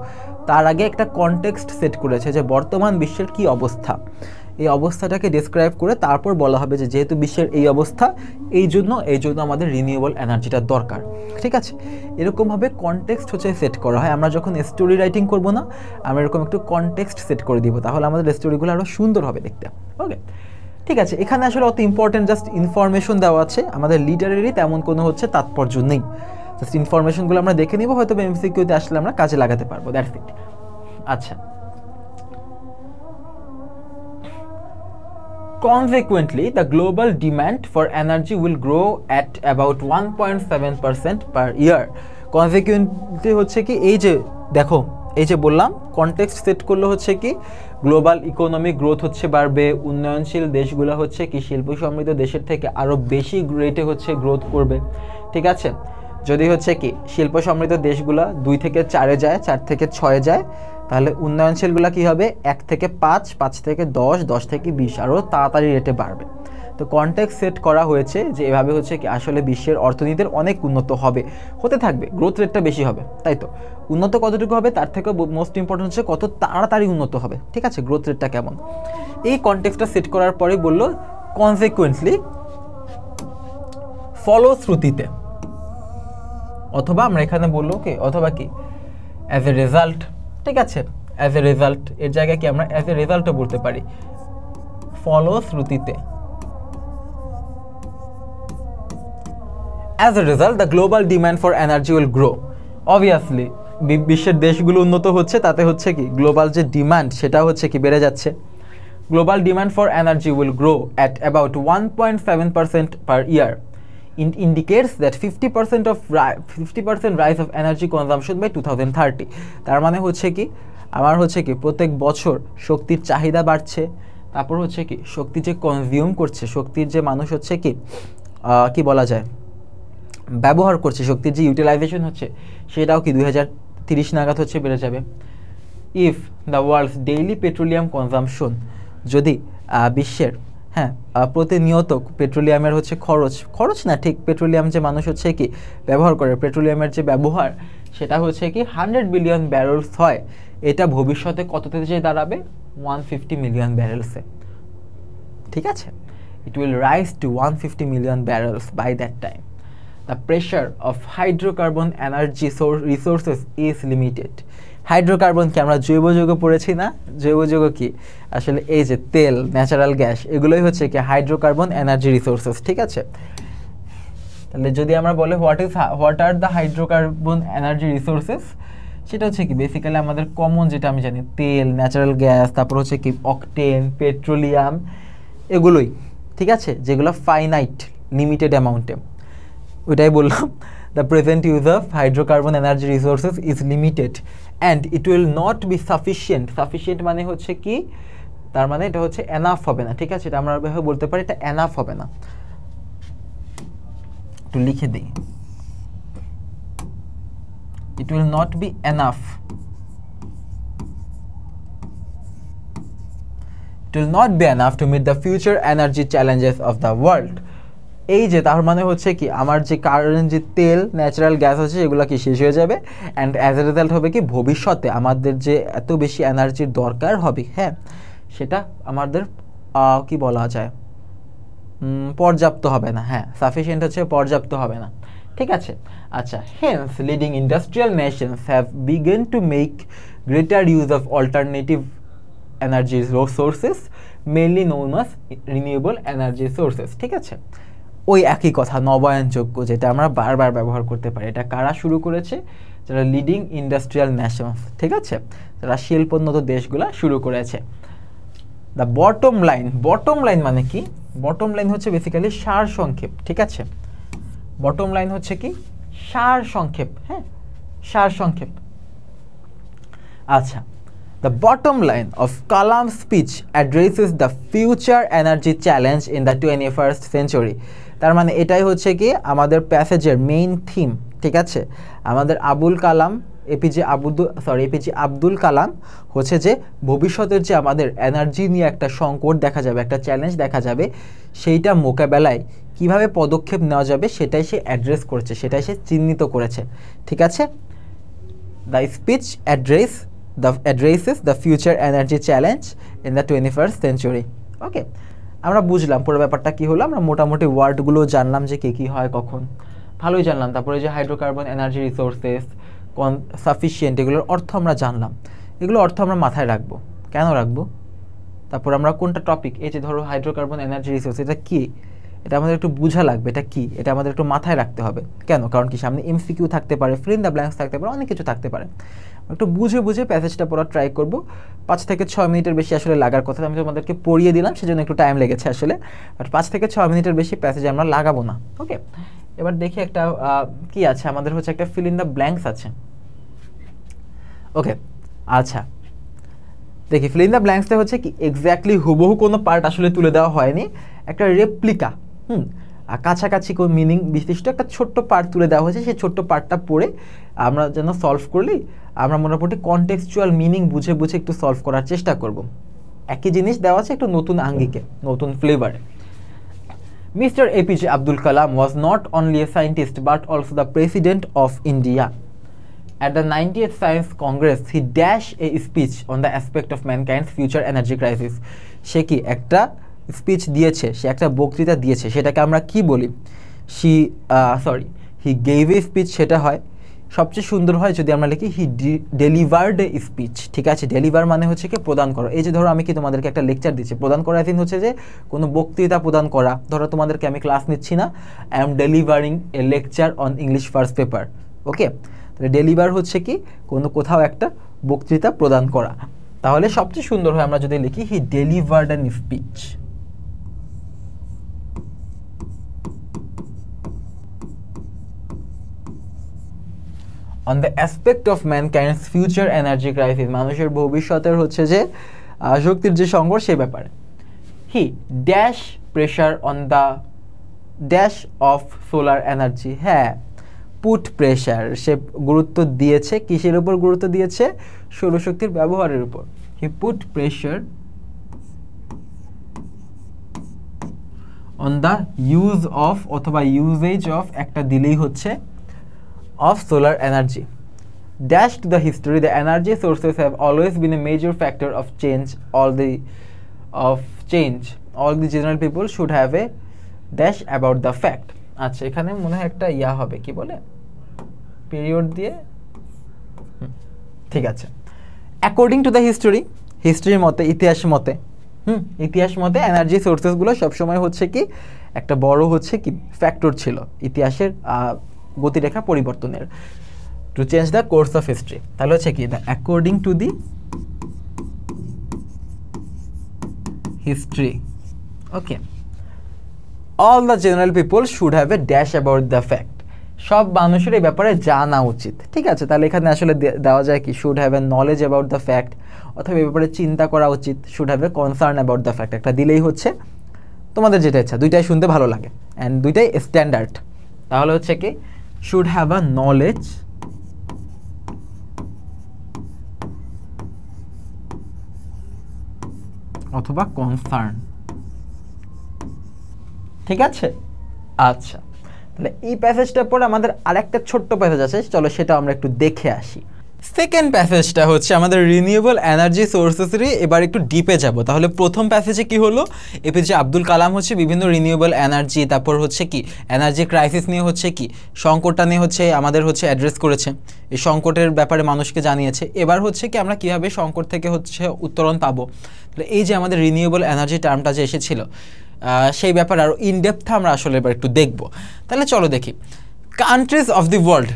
তার আগে একটা কনটেক্সট সেট করেছে যে বর্তমান বিশ্বের কি অবস্থা, এই অবস্থাটাকে ডিসক্রাইব করে তারপর বলা হবে যে যেহেতু বিশ্বের এই অবস্থা, এই জন্য আমাদের রিনিউয়েবল এনার্জিটা দরকার। ঠিক আছে, এরকমভাবে কনটেক্সট হচ্ছে সেট করা হয়। আমরা যখন স্টোরি রাইটিং করবো না, আমরা এরকম একটু কনটেক্সট সেট করে দিব, তাহলে আমাদের স্টোরিগুলো আরও সুন্দর হবে দেখতে। ওকে, ঠিক আছে, এখানে আসলে অত ইম্পর্টেন্ট জাস্ট ইনফরমেশন দেওয়া আছে, আমাদের লিটারেরি তেমন কোনো হচ্ছে তাৎপর্য নেই, জাস্ট ইনফরমেশনগুলো আমরা দেখে নিব, হয়তো এমসিকিউতে আসলে আমরা কাজে লাগাতে পারবো, দ্যাটস ইট। আচ্ছা, consequently the global demand for energy will grow at about 1.7% per year. consequently হচ্ছে কি, এই যে দেখো, এই যে বললাম কনটেক্সট সেট করলে হচ্ছে কি গ্লোবাল ইকোনমিক গ্রোথ হচ্ছে বাড়বে, উন্নয়নশীল দেশগুলো হচ্ছে কি শিল্প সমৃদ্ধ দেশের থেকে আরও বেশি রেটে হচ্ছে গ্রোথ করবে। ঠিক আছে, যদি হচ্ছে কি শিল্প সমৃদ্ধ দেশগুলো 2 থেকে 4-এ যায়, 4 থেকে 6-এ যায়, তাহলে উন্নয়নশীলগুলো কি হবে 1 থেকে 5, 5 থেকে 10, 10 থেকে 20 আরও তাড়াতাড়ি রেটে বাড়বে। তো কনটেক্সট সেট করা হয়েছে যে এভাবে হচ্ছে কি আসলে বিশ্বের অর্থনীতির অনেক উন্নত হতে থাকবে, গ্রোথ রেটটা বেশি হবে, তাই তো উন্নত কতটুকু হবে তার থেকে মোস্ট ইম্পর্টেন্ট হচ্ছে কত তাড়াতাড়ি উন্নত হবে। ঠিক আছে, গ্রোথ রেটটা কেমন, এই কনটেক্সটটা সেট করার পরে বললো কনসিকুয়েন্টলি, ফলশ্রুতিতে, অথবা আমরা এখানে বললো কি, অথবা কি অ্যাজ এ রেজাল্ট। ঠিক আছে, অ্যাজ এ রেজাল্ট, এর জায়গায় কি আমরা অ্যাজ এ রেজাল্টও বলতে পারি, ফলশ্রুতিতে। As a result, the global demand for energy will grow. Obviously, বিশ্বের দেশগুলো উন্নত হচ্ছে, তাতে হচ্ছে কি গ্লোবাল যে ডিমান্ড সেটা হচ্ছে কি বেড়ে যাচ্ছে। Global demand for energy will grow at about 1.7% per year. It indicates that 50% rise of energy consumption by 2030. তার মানে হচ্ছে কি আমার হচ্ছে কি প্রত্যেক বছর শক্তির চাহিদা বাড়ছে, তারপর হচ্ছে কি শক্তি যে কনজিউম করছে, শক্তির যে মানুষ হচ্ছে কি বলা যায় ব্যবহার করছে, শক্তির যে ইউটিলাইজেশন হচ্ছে সেটাও কি 2030 নাগাদ হচ্ছে বেড়ে যাবে। If the world's daily petroleum consumption, যদি বিশ্বের হ্যাঁ, প্রতিনিয়ত পেট্রোলিয়ামের হচ্ছে খরচ না ঠিক, পেট্রোলিয়াম যে মানুষ হচ্ছে কি ব্যবহার করে, পেট্রোলিয়ামের যে ব্যবহার সেটা হচ্ছে কি 100 বিলিয়ন ব্যারেলস হয়, এটা ভবিষ্যতে কততে যে দাঁড়াবে 150 মিলিয়ন ব্যারেলসে। ঠিক আছে, it will rise to 150 million barrels by that time. The pressure of hydrocarbon energy resources is limited. Hydrocarbon কি আমরা জৈব যৌগ পড়েছি না? জৈব যৌগ কি আসলে এই যে তেল, ন্যাচারাল গ্যাস, এগুলোই হচ্ছে কি হাইড্রোকার্বন এনার্জি রিসোর্সেস। ঠিক আছে, তাহলে যদি আমরা বলি what are the hydrocarbon energy resources, সেটা হচ্ছে কি বেসিক্যালি আমাদের কমন যেটা আমি জানি, তেল, ন্যাচারাল গ্যাস, তারপর হচ্ছে কি অকটেন, পেট্রোলিয়াম, এগুলোই। ঠিক আছে, যেগুলো ফাইনাইট লিমিটেড অ্যামাউন্টে, ওইটাই বললাম। The present use of hydrocarbon energy resources is limited and it will not be sufficient. Sufficient মানে হচ্ছে কি, তার মানে এটা হচ্ছে এনাফ হবে না। ঠিক আছে, এটা আমরা বলতে পারি এটা এনাফ হবে না। একটু লিখে দিই, it will not be enough, it will not be enough to meet the future energy challenges of the world. এই যে তার মানে হচ্ছে কি আমার যে কারেন্ট যে তেল, ন্যাচারাল গ্যাস আছে এগুলো কি শেষ হয়ে যাবে, অ্যান্ড অ্যাজ এ রেজাল্ট হবে কি ভবিষ্যতে আমাদের যে এত বেশি এনার্জির দরকার হবে, হ্যাঁ, সেটা আমাদের কি বলা যায় পর্যাপ্ত হবে না। হ্যাঁ, সাফিসিয়েন্ট হচ্ছে পর্যাপ্ত হবে না। ঠিক আছে, আচ্ছা, hence leading industrial nations have begun to make greater use of alternative energy sources mainly known as renewable energy sources. ঠিক আছে, ওই একই কথা, নবায়নযোগ্য, যেটা আমরা বারবার ব্যবহার করতে পারি। এটা কারা শুরু করেছে? যারা লিডিং ইন্ডাস্ট্রিয়াল নেশনস। ঠিক আছে, যারা শিল্পোন্নত দেশগুলা শুরু করেছে। দ্য বটম লাইন মানে কি? বটম লাইন হচ্ছে বেসিক্যালি সার সংক্ষেপ। ঠিক আছে, বটম লাইন হচ্ছে কি সার সংক্ষেপ। হ্যাঁ, সার সংক্ষেপ। আচ্ছা, the bottom line of Kalam's speech addresses the future energy challenge in the 21st century. তার মানে এটাই হচ্ছে কি আমাদের প্যাসেজের মেইন থিম। ঠিক আছে, আমাদের এপিজে আব্দুল কালাম হচ্ছে যে ভবিষ্যতের যে আমাদের এনার্জি নিয়ে একটা সংকট দেখা যাবে, একটা চ্যালেঞ্জ দেখা যাবে, সেইটা মোকাবেলায় কিভাবে পদক্ষেপ নেওয়া যাবে সেটাই সে অ্যাড্রেস করেছে, সেটাই সে চিহ্নিত করেছে। ঠিক আছে, the speech addresses the future energy challenge in the 21st century. ওকে, আমরা বুঝলাম পুরো ব্যাপারটা কি হলো, আমরা মোটামুটি ওয়ার্ডগুলো জানলাম যে কি হয় কখন, ভালোই জানলাম। তারপরে যে হাইড্রোকার্বন এনার্জি রিসোর্সেস, সাফিসিয়েন্ট, এগুলোর অর্থ আমরা জানলাম। এগুলো অর্থ আমরা মাথায় রাখবো। কেন রাখবো? তারপর আমরা কোনটা টপিক, এই যে ধরো হাইড্রোকার্বন এনার্জি রিসোর্স, এটা কি, এটা আমাদের একটু বোঝা লাগবে, এটা কি, এটা আমাদের একটু মাথায় রাখতে হবে। কেন? কারণ কি সামনে এমসিকিউ থাকতে পারে, ফিল ইন দ্য ব্ল্যাঙ্কস থাকতে পারে, অনেক কিছু থাকতে পারে। একটু বুঝে প্যাসেজটা পড়ার ট্রাই করব। 5 থেকে 6 মিনিটের বেশি আসলে লাগার কথা, আমি তোমাদেরকে পড়িয়ে দিলাম, সেজন্য একটু টাইম লেগেছে আসলে, বাট 5 থেকে 6 মিনিটের বেশি প্যাসেজে আমরা লাগাবো না। ওকে, এবার দেখি একটা কি আছে আমাদের, হচ্ছে একটা ফিল ইন দ্য ব্ল্যাঙ্কস আছে। ওকে, আচ্ছা, দেখি ফিল ইন দ্য ব্ল্যাঙ্কসটা হচ্ছে কি এক্স্যাক্টলি হুবহু কোনো পার্ট আসলে তুলে দেওয়া হয়নি, একটা রেপ্লিকা, আর কাছাকাছি কোন মিনিং বিশিষ্ট একটা ছোট্ট পার্ট তুলে দেওয়া হয়েছে। সেই ছোট্ট পার্টটা পড়ে আমরা যেন সলভ করলেই আমরা মোটামুটি কনটেক্সচুয়াল মিনিং বুঝে একটু সলভ করার চেষ্টা করব। একই জিনিস দেওয়া আছে একটু নতুন আঙ্গিকে, নতুন ফ্লেভারে। Mr. APJ Abdul Kalam was not only a scientist but also the President of India. At the 90th Science Congress, he dashed a speech on the aspect of mankind's future energy crisis. সে কি একটা speech দিয়েছে, সে একটা বক্তৃতা দিয়েছে, সেটাকে আমরা কি বলি? হি গেভ এ স্পিচ, সেটা হয়। সবচেয়ে সুন্দর হয় যদি আমরা লিখি হি ডেলিভার্ড এ স্পিচ। ঠিক আছে, ডেলিভার মানে হচ্ছে কি প্রদান করা। এই যে ধরো আমি কি তোমাদেরকে একটা লেকচার দিচ্ছি, প্রদান করা দিন হচ্ছে যে কোনো বক্তৃতা প্রদান করা। ধরো তোমাদেরকে আমি ক্লাস নিচ্ছি না, I am delivering a lecture on English first paper. Okay, তাহলে ডেলিভার হচ্ছে কি কোথাও একটা বক্তৃতা প্রদান করা। তাহলে সবচেয়ে সুন্দর হয় আমরা যদি লিখি he delivered an speech. on the aspect of mankind's future energy crisis, মানুষের ভবিষ্যতের হচ্ছে যে শক্তির যে সংঘর্ষ সে ব্যাপারে। He dash pressure on the dash of solar energy. হ্যাঁ, পুট প্রেশার, সে গুরুত্ব দিয়েছে কিসের উপর গুরুত্ব দিয়েছে? সৌরশক্তির ব্যবহারের উপর। He put pressure on the use of অথবা ইউজেজ অফ একটা দিলেই হচ্ছে of solar energy. Dash to the history, the energy sources have always been a major factor of change all the general people should have a dash about the fact। আচ্ছা, এখানে মনে হয় একটা ইয়া হবে, কি বলে, পিরিয়ড দিয়ে, ঠিক আছে। অ্যাকর্ডিং টু দ্য হিস্ট্রির মতে, ইতিহাস মতে এনার্জি সোর্সেসগুলো সবসময় হচ্ছে কি একটা বড় হচ্ছে কি ফ্যাক্টর ছিল ইতিহাসের গতিরেখা পরিবর্তনের, to change the course of history. তাহলে হচ্ছে কি, the according to the history, okay, all the general people should have a dash about the fact. সব মানুষের এই ব্যাপারে জানা উচিত, ঠিক আছে। তাহলে এখানে আসলে দেওয়া যায় কি, should have a knowledge about the fact, অথবা এই ব্যাপারে চিন্তা করা উচিত, should have a concern about the fact. একটা দিলেই হচ্ছে তোমাদের যেটা ইচ্ছা, দুইটাই শুনতে ভালো লাগে অ্যান্ড দুইটাই স্ট্যান্ডার্ড। তাহলে হচ্ছে কি, শুড হ্যাভ আ নলেজ অথবা কনসার্ন, ঠিক আছে। আচ্ছা, তাহলে এই প্যাসেজটার পর আমাদের আরেকটা ছোট্ট প্যাসেজ আছে, চলো সেটা আমরা একটু দেখে আসি। সেকেন্ড প্যাসেজটা হচ্ছে আমাদের রিনিউয়েবল এনার্জি সোর্সেসেরই এবার একটু ডিপে যাব। তাহলে প্রথম প্যাসেজে কি হলো, এপিজে আব্দুল কালাম হচ্ছে বিভিন্ন রিনিউয়েবল এনার্জি, তারপর হচ্ছে কি এনার্জি ক্রাইসিস নিয়ে হচ্ছে কি সংকটটা নিয়ে হচ্ছে আমাদের হচ্ছে অ্যাড্রেস করেছে, এই সংকটের ব্যাপারে মানুষকে জানিয়েছে। এবার হচ্ছে কি আমরা কীভাবে সংকট থেকে হচ্ছে উত্তরণ পাবো, তাহলে এই যে আমাদের রিনিউয়েবল এনার্জি টার্মটা যে এসেছিল সেই ব্যাপারে আরও ইনডেপথ আমরা আসলে এবার একটু দেখব। তাহলে চলো দেখি। Countries of the world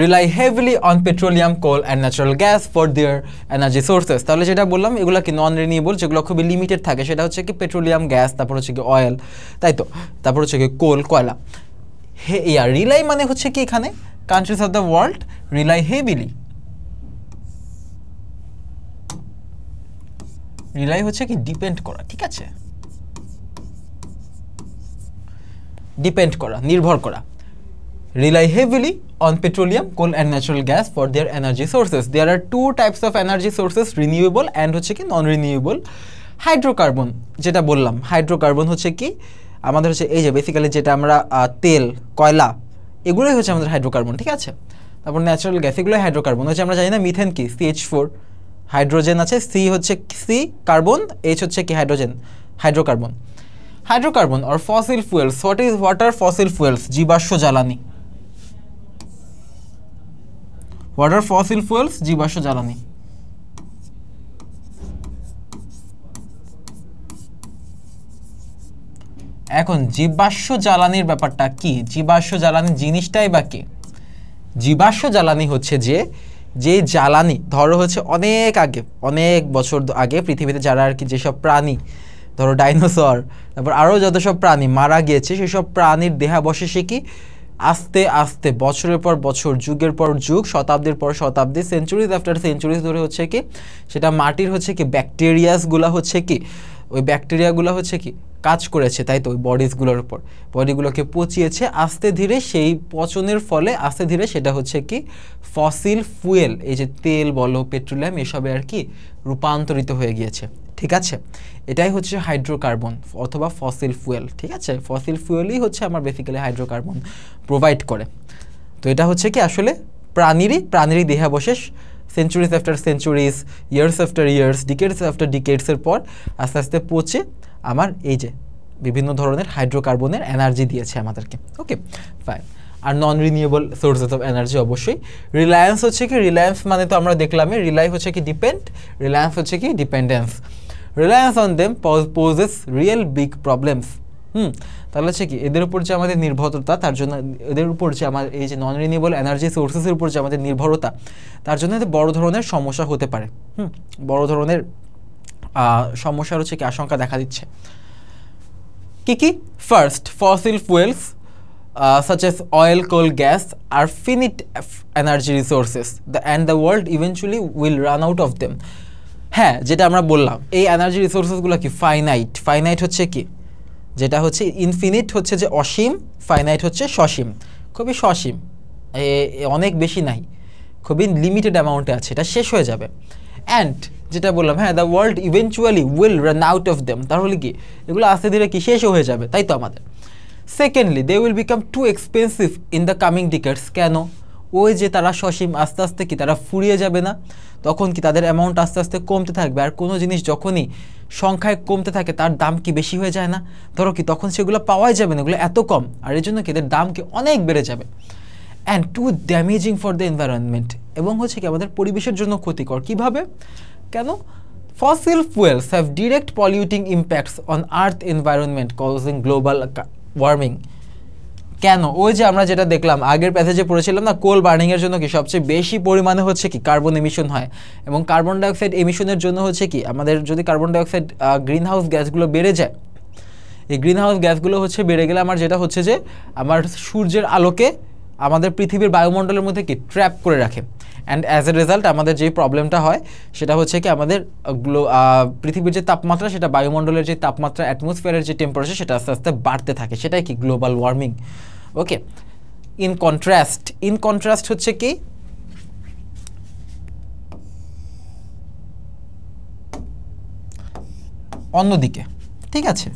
rely heavily on petroleum, coal and natural gas for their energy sources। তাহলে যেটা বললাম এগুলো কি নন রিনিউয়েবল, যেগুলো খুবই লিমিটেড থাকে, সেটা হচ্ছে কি পেট্রোলিয়াম, গ্যাস, তারপর হচ্ছে কি অয়েল, তাই তো, তারপর হচ্ছে কি কোল, কয়লা। রিলাই মানে হচ্ছে কি এখানে countries of the world rely heavily, rely হচ্ছে কি ডিপেন্ড করা, ঠিক আছে, ডিপেন্ড করা, নির্ভর করা। Rely heavily on petroleum, coal and natural gas for their energy sources. There are two types of energy sources, renewable and হচ্ছে কি non renewable। হাইড্রোকার্বন যেটা বললাম, হাইড্রোকার্বন হচ্ছে কি আমাদের হচ্ছে এই যে বেসিক্যালি যেটা আমরা তেল, কয়লা, এগুলোই হচ্ছে আমাদের হাইড্রোকার্বন, ঠিক আছে। তারপর ন্যাচারাল গ্যাস, এগুলোই হাইড্রোকার্বন হচ্ছে। আমরা জানি না মিথেন কি, CH4, হাইড্রোজেন আছে, সি হচ্ছে সি কার্বন, এইচ হচ্ছে কি hydrogen, hydrocarbon. Hydrocarbon or fossil fuels, what are fossil fuels? জীবাশ্ম জ্বালানি। What are fossil fuels? জীবাশ্ম জ্বালানি। এখন জীবাশ্ম জ্বালানির ব্যাপারটা কি, জীবাশ্ম জ্বালানি জিনিসটাই বা কি? জীবাশ্ম জ্বালানি হচ্ছে যে জ্বালানি ধরো হচ্ছে অনেক আগে, অনেক বছর আগে পৃথিবীতে যারা আর কি যেসব প্রাণী, ধরো ডাইনোসর, তারপর আরও যত সব প্রাণী মারা গিয়েছে, সেসব প্রাণীর দেহাবশেষে কি আস্তে আস্তে বছরের পর বছর, যুগের পর যুগ, শতাব্দীর পর শতাব্দী, সেঞ্চুরিজ আফটার সেঞ্চুরিজ ধরে হচ্ছে কি সেটা মাটির হচ্ছে কি ব্যাকটেরিয়াসগুলো হচ্ছে কি, ওই ব্যাকটেরিয়াগুলো হচ্ছে কি কাজ করেছে, তাই তো ওই বডিজগুলোর উপর, বডিগুলোকে পচিয়েছে আস্তে ধীরে, সেই পচনের ফলে আস্তে ধীরে সেটা হচ্ছে কি ফসিল ফুয়েল, এই যে তেল বলো, পেট্রোলিয়াম, এসবে আর কি রূপান্তরিত হয়ে গিয়েছে, ঠিক আছে। এটাই হচ্ছে হাইড্রোকার্বন অথবা ফসিল ফুয়েল, ঠিক আছে। ফসিল ফুয়েলই হচ্ছে আমার বেসিক্যালি হাইড্রোকার্বন প্রোভাইড করে। তো এটা হচ্ছে কি আসলে প্রাণীরই দেহাবশেষ, centuries after centuries, years after years, decades after ডিকেডসের পর আস্তে আস্তে পচে আমার এই যে বিভিন্ন ধরনের হাইড্রোকার্বনের এনার্জি দিয়েছে আমাদেরকে, ওকে ফাইন। আর non renewable sources of energy অবশ্যই। রিলায়েন্স হচ্ছে কি, রিলায়েন্স মানে তো আমরা দেখলামই, রিলাই হচ্ছে কি ডিপেন্ড, রিলায়েন্স হচ্ছে কি dependence. Reliance on them poses real big problems. তাহলে হচ্ছে কি এদের উপর যে আমাদের নির্ভরতা, তার জন্য এদের উপর যে আমার এই যে নন রিনিউয়েবল এনার্জি সোর্সেসের উপর যে আমাদের নির্ভরতা, তার জন্য বড় ধরনের সমস্যা হতে পারে, বড় ধরনের সমস্যার হচ্ছে কি আশঙ্কা দেখা দিচ্ছে। কি first, fossil fuels such as oil, coal, gas are finite energy resources and the world eventually will run out of them। হ্যাঁ, যেটা আমরা বললাম এই এনার্জি রিসোর্সেসগুলো কি ফাইনাইট, ফাইনাইট হচ্ছে কি যেটা হচ্ছে ইনফিনিট হচ্ছে যে অসীম, ফাইনাইট হচ্ছে সসীম, খুবই সসীম, অনেক বেশি নাই, খুবই লিমিটেড অ্যামাউন্টে আছে, এটা শেষ হয়ে যাবে। অ্যান্ড যেটা বললাম, হ্যাঁ, the world eventually will run out of them, তাহলে কি এগুলো আস্তে ধীরে কি শেষও হয়ে যাবে, তাই তো আমাদের। Secondly, they will become too expensive in the coming decades. কেন? ওই যে তারা সসীম, আস্তে আস্তে কি তারা ফুরিয়ে যাবে না, তখন কি তাদের অ্যামাউন্ট আস্তে আস্তে কমতে থাকবে। আর কোনো জিনিস যখনই সংখ্যায় কমতে থাকে তার দাম কি বেশি হয়ে যায় না? ধরো কি তখন সেগুলো পাওয়াই যাবে না, এগুলো এত কম, আর এই জন্য কি এদের দাম কি অনেক বেড়ে যাবে। And too damaging for the environment, এবং হচ্ছে কি আমাদের পরিবেশের জন্য ক্ষতিকর। কিভাবে? কেন? Fossil fuels have direct polluting impacts on earth environment causing global warming. কেন? ওই যে আমরা যেটা দেখলাম আগের প্যাসেজে পড়েছিলাম না, কোল বার্নিংয়ের জন্য কি সবচেয়ে বেশি পরিমাণে হচ্ছে কি কার্বন এমিশন হয়, এবং কার্বন ডাইঅক্সাইড এমিশনের জন্য হচ্ছে কি আমাদের যদি কার্বন ডাইঅক্সাইড গ্রিন হাউস গ্যাসগুলো বেড়ে যায়, এই গ্রিন হাউস গ্যাসগুলো হচ্ছে বেড়ে গেলে আমার যেটা হচ্ছে যে আমার সূর্যের আলোকে আমাদের পৃথিবীর বায়ুমণ্ডলের মধ্যে কি ট্র্যাপ করে রাখে। অ্যান্ড অ্যাজ এ রেজাল্ট আমাদের যে প্রবলেমটা হয় সেটা হচ্ছে কি আমাদের পৃথিবীর যে তাপমাত্রা, সেটা বায়ুমণ্ডলের যে তাপমাত্রা, অ্যাটমসফিয়ারের যে টেম্পারেচার, সেটা আস্তে আস্তে বাড়তে থাকে, সেটাই কি global warming. Okay, in contrast হচ্ছে কি অন্যদিকে, ঠিক আছে,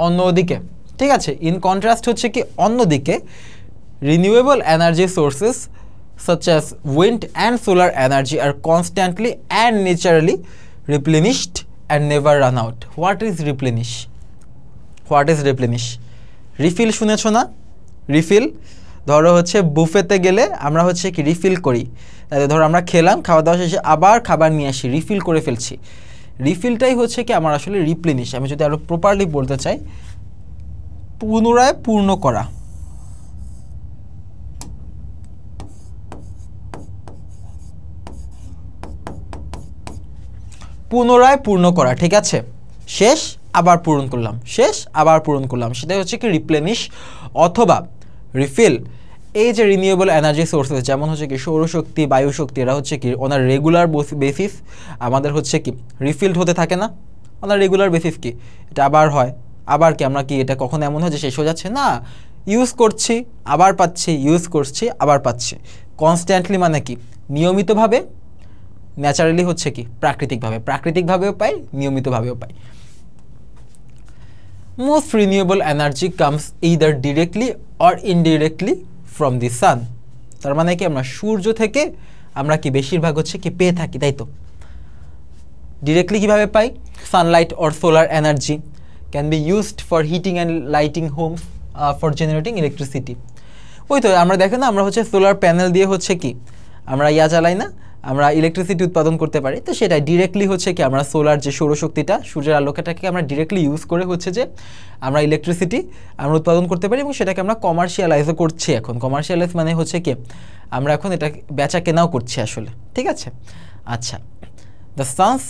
অন্যদিকে, ঠিক আছে। ইন কন্ট্রাস্ট হচ্ছে কি অন্যদিকে, renewable energy sources such as wind and solar energy are constantly and naturally replenished and never run out. What is replenish? Refill শুনেছো না? রিফিল, ধরো হচ্ছে বুফেতে গেলে আমরা হচ্ছে কি রিফিল করি, ধরো আমরা খেলাম, খাওয়া দাওয়া শেষে আবার খাবার নিয়ে আসি, রিফিল করে ফেলছি। রিফিলটাই হচ্ছে কি আমার আসলে রিপ্লেনিশ। আমি যদি আরো প্রপারলি বলতে চাই, পুনরায় পূর্ণ করা, ঠিক আছে। শেষ আবার পূরণ করলাম, সেটাই হচ্ছে কি রিপ্লেনিশ অথবা রিফিল। এই যে রিনিউয়েবল এনার্জি সোর্সেস যেমন হচ্ছে কি সৌরশক্তি, বায়ুশক্তি, এরা হচ্ছে কি ওনার রেগুলার বেসিস আমাদের হচ্ছে কি রিফিল্ড হতে থাকে না, ওনার রেগুলার বেসিস কি এটা আবার হয়, আবার কি আমরা কি এটা কখনো এমন হয় যে শেষ হয়ে যাচ্ছে না, ইউজ করছি আবার পাচ্ছি, ইউজ করছি আবার পাচ্ছি, কনস্ট্যান্টলি, মানে কি নিয়মিতভাবে, ন্যাচারালি হচ্ছে কি প্রাকৃতিকভাবেও পাই, নিয়মিতভাবেও পাই। Most renewable energy comes either directly or indirectly from the sun. তার মানে কি আমরা সূর্য থেকে আমরা কি বেশিরভাগ হচ্ছে কি পেয়ে থাকি, তাই তো। ডিরেক্টলি কিভাবে পাই? Sunlight or solar energy can be used for heating and lighting homes for generating electricity. ওই তো আমরা দেখেন না, আমরা হচ্ছে সোলার প্যানেল দিয়ে হচ্ছে কি আমরা চালাই না, আমরা ইলেকট্রিসিটি উৎপাদন করতে পারি। তো সেটাই ডিরেক্টলি হচ্ছে কি আমরা সোলার যে সৌরশক্তিটা, সূর্যের আলোকটাকে আমরা ডিরেক্টলি ইউজ করে হচ্ছে যে আমরা ইলেকট্রিসিটি আমরা উৎপাদন করতে পারি, এবং সেটাকে আমরা কমার্শিয়ালাইজও করছি এখন। কমার্শিয়ালাইজ মানে হচ্ছে কি আমরা এখন এটা বেচা কেনাও করছি আসলে, ঠিক আছে। আচ্ছা, the sun's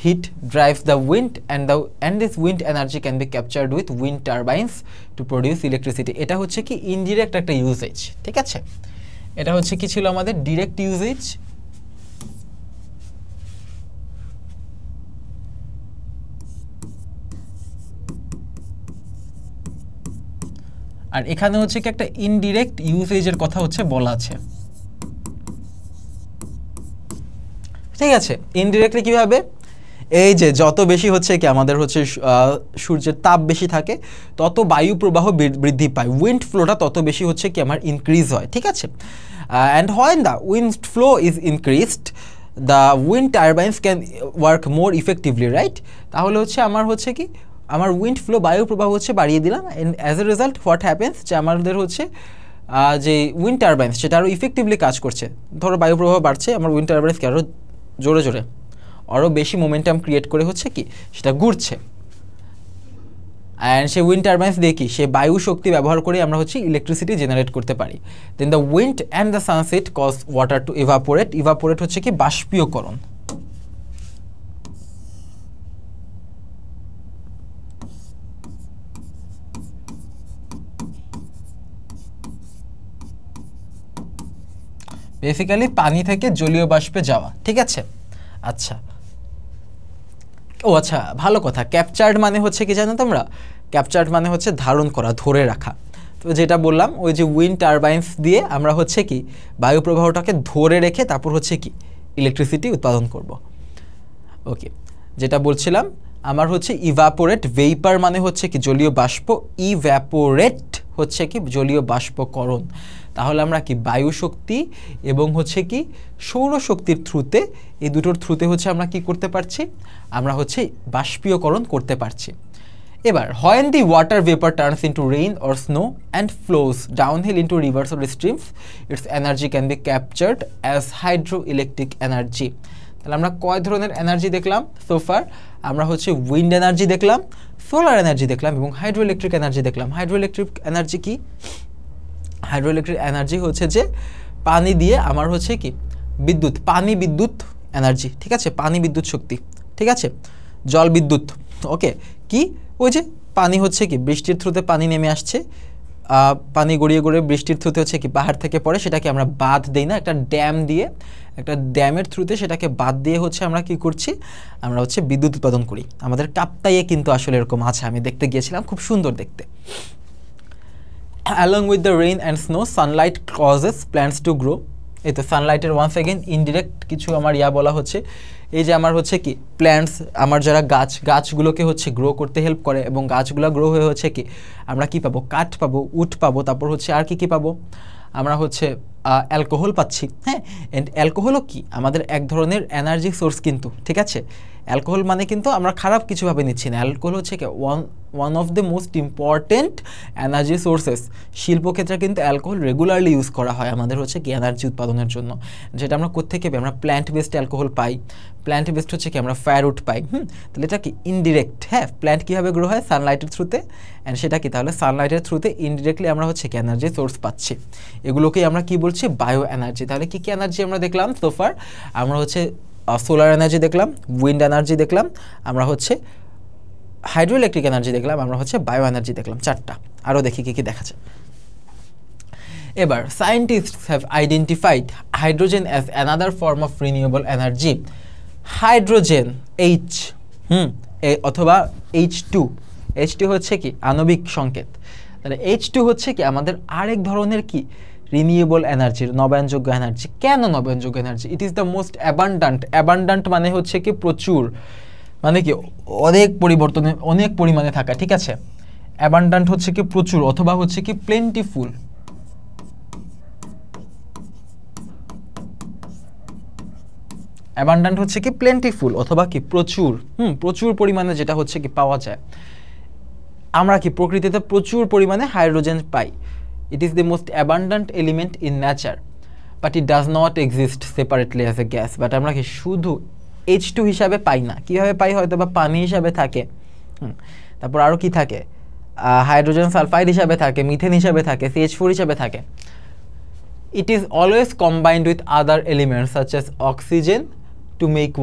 heat drives the wind and this wind energy can be captured with wind turbines to produce electricity. এটা হচ্ছে কি ইনডিরেক্ট একটা ইউজেজ, ঠিক আছে। এটা হচ্ছে কি ছিল আমাদের ডিরেক্ট ইউজেজ, আর এখানে হচ্ছে কি একটা ইনডিরেক্ট ইউজেজের কথা হচ্ছে বলা আছে, ঠিক আছে। ইনডিরেক্টলি কিভাবে? এই যে যত বেশি হচ্ছে কি আমাদের হচ্ছে সূর্যের তাপ বেশি থাকে, তত বায়ু প্রবাহ বৃদ্ধি পায়, উইন্ড ফ্লোটা তত বেশি হচ্ছে কি আমার ইনক্রিজ হয়, ঠিক আছে। And when the wind flow is increased the wind turbines can work more effectively, right. তাহলে হচ্ছে আমার হচ্ছে কি আমার উইন্ড ফ্লো, বায়ু প্রবাহ হচ্ছে বাড়িয়ে দিলাম, and as a result what happens, যে আমাদের হচ্ছে যে উইন্ড টারবাইন্স সেটা আরও ইফেক্টিভলি কাজ করছে। ধরো বায়ু প্রবাহ বাড়ছে, আমার উইন্ড টারবাইন্সকে আরও জোরে জোরে আরও বেশি মোমেন্টাম ক্রিয়েট করে হচ্ছে কি সেটা ঘুরছে, অ্যান্ড সেই উইন্ড টারবাইন্স দিয়ে কি সে বায়ু শক্তি ব্যবহার করে আমরা হচ্ছে ইলেকট্রিসিটি জেনারেট করতে পারি। Then the wind and the sunset cause water to evaporate হচ্ছে কি বাষ্পীয়করণ। বেসিক্যালি পানি থেকে জলীয় বাষ্পে যাওয়া, ঠিক আছে। আচ্ছা, ও আচ্ছা, ভালো কথা। ক্যাপচার্ড মানে হচ্ছে কি জানো তোমরা? ক্যাপচার্ড মানে হচ্ছে ধারণ করা, ধরে রাখা। তো যেটা বললাম ওই যে উইন্ড টারবাইন্স দিয়ে আমরা হচ্ছে কি বায়ু প্রবাহটাকে ধরে রেখে তারপর হচ্ছে কি ইলেকট্রিসিটি উৎপাদন করব। ওকে, যেটা বলছিলাম আমার হচ্ছে ইভাপোরেট, ভেইপার মানে হচ্ছে কি জলীয় বাষ্প, ইভ্যাপোরেট হচ্ছে কি জলীয় বাষ্পকরণ। তাহলে আমরা কি বায়ু শক্তি এবং হচ্ছে কি সৌরশক্তির থ্রুতে, এই দুটোর থ্রুতে হচ্ছে আমরা কি করতে পারছি, আমরা হচ্ছে বাষ্পীয়করণ করতে পারছি। এবার when the water vapor turns into rain or snow and flows downhill into rivers or streams, its energy can be captured as hydroelectric energy. তাহলে আমরা কয় ধরনের এনার্জি দেখলাম সোফার? আমরা হচ্ছে উইন্ড এনার্জি দেখলাম, সোলার এনার্জি দেখলাম এবং হাইড্রোইলেকট্রিক এনার্জি দেখলাম। হাইড্রোইলেকট্রিক এনার্জি কি? হাইড্রোইলেকট্রিক এনার্জি হচ্ছে যে পানি দিয়ে আমার হচ্ছে কি বিদ্যুৎ, পানি বিদ্যুৎ এনার্জি, ঠিক আছে, পানি বিদ্যুৎ শক্তি, ঠিক আছে, জল বিদ্যুৎ। ওকে, কি ওই যে পানি হচ্ছে কি বৃষ্টির থ্রুতে পানি নেমে আসছে, পানি গড়িয়ে গড়িয়ে বৃষ্টির থ্রুতে হচ্ছে কি পাহাড় থেকে পড়ে, সেটাকে আমরা বাঁধ দেই না, একটা ড্যাম দিয়ে, একটা ড্যামের থ্রুতে সেটাকে বাঁধ দিয়ে হচ্ছে আমরা কি করছি, আমরা হচ্ছে বিদ্যুৎ উৎপাদন করি। আমাদের কাপ্তাইয়ে কিন্তু আসলে এরকম আছে, আমি দেখতে গিয়েছিলাম, খুব সুন্দর দেখতে। Along with the rain and snow, sunlight causes plants to grow. এই তো সানলাইটের ওয়ান্স অ্যাগেন ইনডিরেক্ট কিছু আমার বলা হচ্ছে, এই যে আমার হচ্ছে কি প্ল্যান্টস, আমার যারা গাছগুলোকে হচ্ছে গ্রো করতে হেল্প করে এবং গাছগুলো গ্রো হয়ে হচ্ছে কি আমরা কি পাবো, কাঠ পাবো, উড পাবো, তারপর হচ্ছে আর কি পাবো, আমরা হচ্ছে অ্যালকোহল পাচ্ছি। হ্যাঁ, এন্ড অ্যালকোহলও কি আমাদের এক ধরনের এনার্জি সোর্স কিন্তু, ঠিক আছে। অ্যালকোহল মানে কিন্তু আমরা খারাপ কিছুভাবে নিচ্ছি না, অ্যালকোহল হচ্ছে কি one of the most important energy sources. শিল্পক্ষেত্রে কিন্তু অ্যালকোহল রেগুলারলি ইউজ করা হয় আমাদের হচ্ছে কি এনার্জি উৎপাদনের জন্য, যেটা আমরা কোত্থেকে পাই, আমরা প্ল্যান্ট বেসড অ্যালকোহল পাই, প্ল্যান্ট বেসড হচ্ছে কি আমরা ফায়ারউড পাই। তাহলে এটা কি ইনডিরেক্ট, হ্যাঁ, প্ল্যান্ট কীভাবে গ্রো হয়, সানলাইটের থ্রুতে, অ্যান্ড সেটা কি তাহলে সানলাইটের থ্রুতে ইনডিরেক্টলি আমরা হচ্ছে কি এনার্জি সোর্স পাচ্ছি। এগুলোকেই আমরা কি বলছি, বায়ো এনার্জি। তাহলে কি কি এনার্জি আমরা দেখলাম সোফার? আমরা হচ্ছে সোলার এনার্জি দেখলাম, উইন্ড এনার্জি দেখলাম, আমরা হচ্ছে হাইড্রোইলেকট্রিক এনার্জি দেখলাম, আমরা হচ্ছে বায়ো এনার্জি দেখলাম, চারটা। আরও দেখি কি কি দেখা যায়। এবার scientists have identified hydrogen as another form of renewable energy. Hydrogen অথবা H2 হচ্ছে কি আণবিক সংকেত। তাহলে H2 হচ্ছে কি আমাদের আরেক ধরনের কি রিনিউয়েবল এনার্জির, নবায়নযোগ্য এনার্জি। কেন নবায়নযোগ্য energy? It is the most abundant মানে হচ্ছে কি প্রচুর, মানে কি অনেক পরিমাণে থাকা, ঠিক আছে। অ্যাবান্ডান্ট হচ্ছে কি প্রচুর, অথবা হচ্ছে কি প্লেন্টিফুল। অ্যাবান্ডান্ট হচ্ছে কি প্লেন্টিফুল অথবা কি প্রচুর, প্রচুর পরিমাণে যেটা হচ্ছে কি পাওয়া যায়। আমরা কি প্রকৃতিতে প্রচুর পরিমাণে hydrogen pi. It is the most abundant element in nature, but it does not exist separately as a gas. But আমরা কি শুধু H2 হিসাবে পাই না, কিভাবে পাই, হয়তো বা পানি হিসাবে থাকে, তারপর আরও কি থাকে, হাইড্রোজেন সালফাইড হিসাবে থাকে, মিথেন হিসাবে থাকে, CH4 হিসাবে থাকে। It is always combined with other elements such as oxygen to make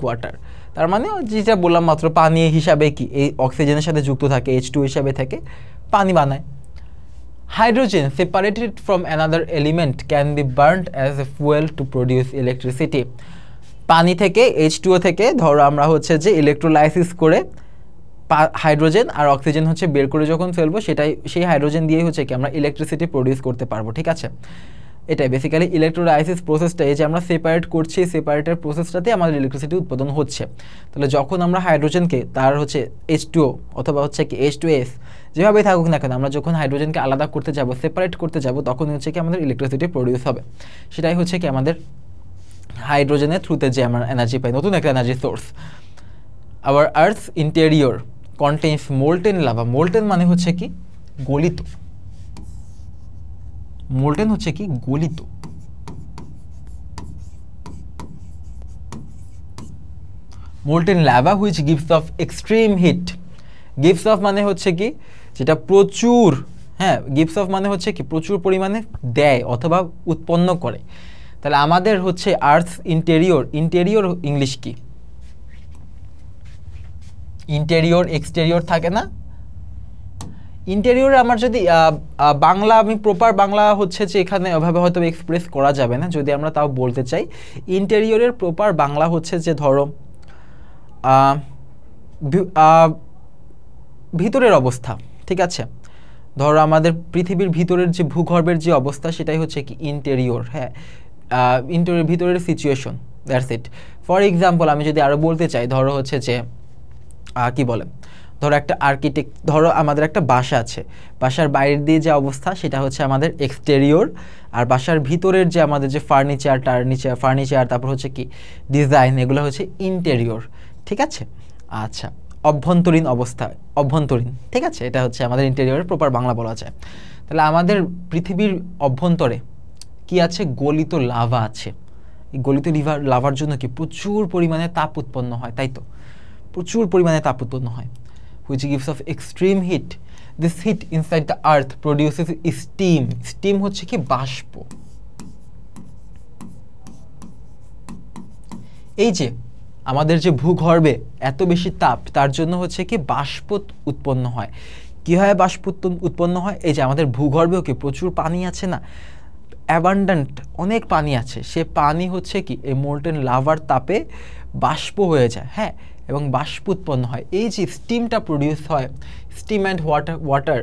water, তার মানে যেটা বললাম মাত্র, পানি হিসাবে কি এই অক্সিজেনের সাথে যুক্ত থাকে, H2 হিসাবে থাকে, পানি বানায়। Hydrogen separated from another element can be burned as a fuel two produce electricity. পানি থেকে H2O থেকে ধরো আমরা হচ্ছে যে ইলেকট্রোলাইসিস করে হাইড্রোজেন আর অক্সিজেন হচ্ছে বের করে যখন ফেলবো, সেই হাইড্রোজেন দিয়েই হচ্ছে কি আমরা ইলেকট্রিসিটি প্রডিউস করতে পারবো, ঠিক আছে। এটাই বেসিক্যালি ইলেকট্রোলাইসিস প্রসেসটা, এই যে আমরা সেপারেট করছি, সেপারেটের প্রসেসটাতে আমাদের ইলেকট্রিসিটি উৎপাদন হচ্ছে। তাহলে যখন আমরা হাইড্রোজেনকে তার হচ্ছে H2O অথবা হচ্ছে কি H2S যেভাবেই থাকুক না কেন, আমরা যখন হাইড্রোজেনকে আলাদা করতে যাব, সেপারেট করতে যাব, তখন হচ্ছে কি আমাদের ইলেকট্রিসিটি প্রডিউস হবে। সেটাই হচ্ছে কি আমাদের হাইড্রোজেনের থ্রুতে যে আমরা এনার্জি পাই, নতুন একটা energy source. Our earth's interior contains molten lava. Molten মানে হচ্ছে কি গলিত, মোল্টেন হচ্ছে কি গলিত। Molten lava which gives off extreme heat. Gives off মানে হচ্ছে কি যেটা প্রচুর, হ্যাঁ, গিভস অফ মানে হচ্ছে কি প্রচুর পরিমাণে দেয় অথবা উৎপন্ন করে। তাহলে আমাদের হচ্ছে আর্থ ইন্টেরিয়র, ইন্টেরিয়র ইংলিশ কি, ইন্টেরিয়র এক্সটেরিয়র থাকে না। ইন্টেরিয়রে আমার যদি বাংলা, আমি প্রপার বাংলা হচ্ছে যে এখানে ওভাবে হয়তো এক্সপ্রেস করা যাবে না, যদি আমরা তাও বলতে চাই ইন্টেরিয়রের প্রপার বাংলা হচ্ছে যে ধরো ভিতরের অবস্থা, ঠিক আছে। ধরো আমাদের পৃথিবীর ভিতরের যে ভূগর্ভের যে অবস্থা সেটাই হচ্ছে কি ইন্টেরিয়র, হ্যাঁ, ইন্টেরিয়র ভিতরের situation, that's it. For example আমি যদি আরও বলতে চাই, ধরো হচ্ছে যে কি বলে, ধরো একটা আর্কিটেক্ট, ধরো আমাদের একটা বাসা আছে, বাসার বাইরের দিয়ে যে অবস্থা সেটা হচ্ছে আমাদের এক্সটেরিয়র, আর বাসার ভিতরের যে আমাদের যে ফার্নিচার তারপর হচ্ছে কি ডিজাইন, এগুলো হচ্ছে ইন্টেরিয়র, ঠিক আছে। আচ্ছা, অভ্যন্তরীণ অবস্থা, অভ্যন্তরীণ, ঠিক আছে, এটা হচ্ছে আমাদের ইন্টেরিয়রের প্রপার বাংলা বলা যায়। তাহলে আমাদের পৃথিবীর অভ্যন্তরে কি আছে, গলিত লাভা আছে। এই গলিত লাভার জন্য কি প্রচুর পরিমাণে তাপ উৎপন্ন হয়, তাই তো, প্রচুর পরিমাণে তাপ উৎপন্ন হয়, which gives off extreme heat. This heat inside the earth produces steam. Steam হচ্ছে কি বাষ্প। এই যে আমাদের যে ভূগর্ভে এত বেশি তাপ, তার জন্য হচ্ছে কি বাষ্প উৎপন্ন হয়। কীভাবে বাষ্প উৎপন্ন হয়, এই যে আমাদের ভূগর্ভেও কি প্রচুর পানি আছে না, অ্যাবান্ডেন্ট অনেক পানি আছে, সে পানি হচ্ছে কি এই মোল্টেন লাভার তাপে বাষ্প হয়ে যায়, হ্যাঁ, এবং বাষ্প উৎপন্ন হয়। এই যে স্টিমটা প্রডিউস হয়, স্টিম অ্যান্ড ওয়াটার,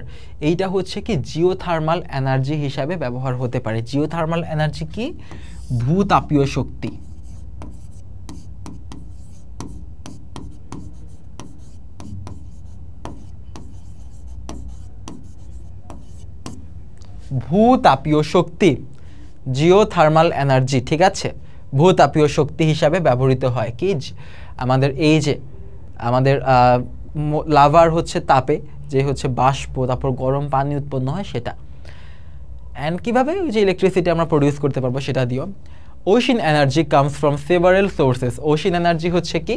এইটা হচ্ছে কি জিওথার্মাল এনার্জি হিসাবে ব্যবহার হতে পারে। জিওথার্মাল এনার্জি কি, ভূতাপীয় শক্তি। ভূতাপীয় শক্তি, জিওথার্মাল এনার্জি, ঠিক আছে, ভূতাপীয় শক্তি হিসাবে ব্যবহৃত হয়। কি আমাদের এই যে আমাদের লাভার হচ্ছে তাপে যে হচ্ছে বাষ্প, তারপর গরম পানি উৎপন্ন হয় সেটা। অ্যান্ড কীভাবে ওই যে ইলেকট্রিসিটি আমরা প্রডিউস করতে পারবো সেটা দিও। Ocean energy comes from several sources. Ocean energy হচ্ছে কি,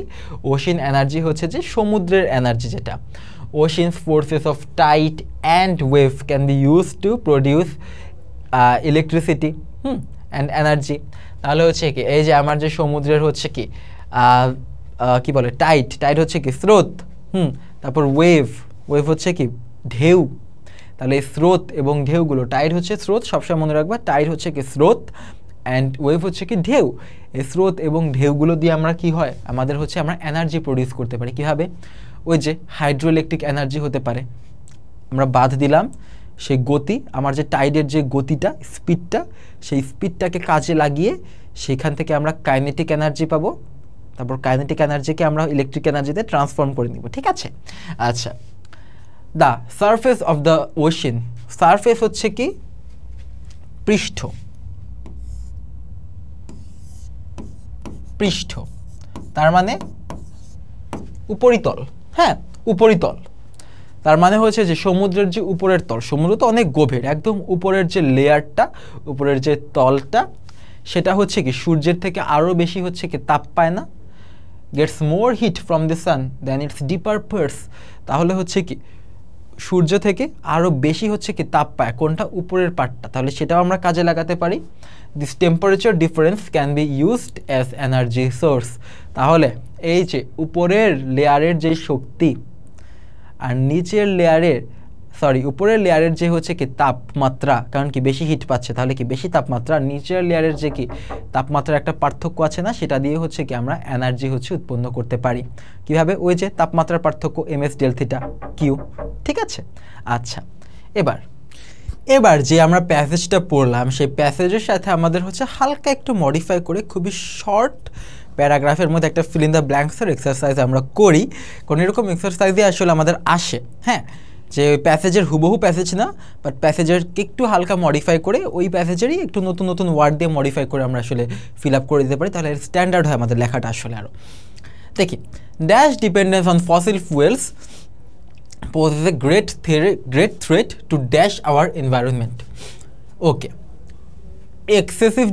ওশিন এনার্জি হচ্ছে যে সমুদ্রের এনার্জি, যেটা ocean's forces of tide and wave can be use to produce electricity and energy. তাহলে হচ্ছে কি এই যে আমার যে সমুদ্রের হচ্ছে কি কি বলে টাইড হচ্ছে কি স্রোত, তারপর ওয়েভ হচ্ছে কি ঢেউ। তাহলে এই স্রোত এবং ঢেউগুলো, টাইড হচ্ছে স্রোত, সবসময় মনে রাখবা, টাইড হচ্ছে কি স্রোত অ্যান্ড ওয়েভ হচ্ছে কি ঢেউ। এই স্রোত এবং ঢেউগুলো দিয়ে আমরা কি হয়, আমাদের হচ্ছে আমরা এনার্জি প্রডিউস করতে পারি। কীভাবে, ওই যে হাইড্রো ইলেকট্রিক এনার্জি হতে পারে, আমরা বাঁধ দিলাম, সেই গতি, আমার যে টাইডের যে গতিটা, স্পিডটা, সেই স্পিডটাকে কাজে লাগিয়ে সেখান থেকে আমরা কাইনেটিক এনার্জি পাবো, তারপর কাইনেটিক এনার্জিকে আমরা ইলেকট্রিক এনার্জিতে ট্রান্সফর্ম করে নিব, ঠিক আছে। আচ্ছা, the surface of the ocean, surface হচ্ছে কি পৃষ্ঠ, পৃষ্ঠ তার মানে উপরিতল, হ্যাঁ, উপরিতল, তার মানে হচ্ছে যে সমুদ্রের যে উপরের তল, সমুদ্র তো অনেক গভীর, একদম উপরের যে লেয়ারটা, উপরের যে তলটা, সেটা হচ্ছে কি সূর্যের থেকে আরও বেশি হচ্ছে কি তাপ পায় না, gets more heat from the sun than its deeper parts. তাহলে হচ্ছে কি সূর্য থেকে আরও বেশি হচ্ছে কি তাপ পায় কোনটা, উপরের পার্টটা, তাহলে সেটাও আমরা কাজে লাগাতে পারি। This temperature difference can be used as energy source. তাহলে এই যে উপরের লেয়ারের যে শক্তি আর নিচের লেয়ারের, উপরের লেয়ারের যে হচ্ছে কি তাপমাত্রা, কারণ কি বেশি হিট পাচ্ছে, তাহলে কি বেশি তাপমাত্রা, নিচের লেয়ারের যে কি তাপমাত্রার একটা পার্থক্য আছে না, সেটা দিয়ে হচ্ছে কি আমরা এনার্জি হচ্ছে উৎপন্ন করতে পারি। কিভাবে, ওই যে তাপমাত্রার পার্থক্য ms ডেল থিটা কিউ, ঠিক আছে। আচ্ছা, এবার যে আমরা প্যাসেজটা পড়লাম, সেই প্যাসেজের সাথে আমাদের হচ্ছে হালকা একটু মডিফাই করে খুবই শর্ট প্যারাগ্রাফের মধ্যে একটা ফিল ইন দ্য ব্ল্যাঙ্কসের এক্সারসাইজ আমরা করি, কারণ এরকম এক্সারসাইজই আসলে আমাদের আসে, হ্যাঁ, যে প্যাসেজের হুবহু প্যাসেজ না, বাট প্যাসেজের একটু হালকা মডিফাই করে ওই প্যাসেজেরই একটু নতুন নতুন ওয়ার্ড দিয়ে মডিফাই করে আমরা আসলে ফিল আপ করে দিতে পারি, তাহলে স্ট্যান্ডার্ড হয় আমাদের লেখাটা আসলে আরও। দেখি, dash dependence on fossil fuels poses a great threat to dash our environment. Okay, excessive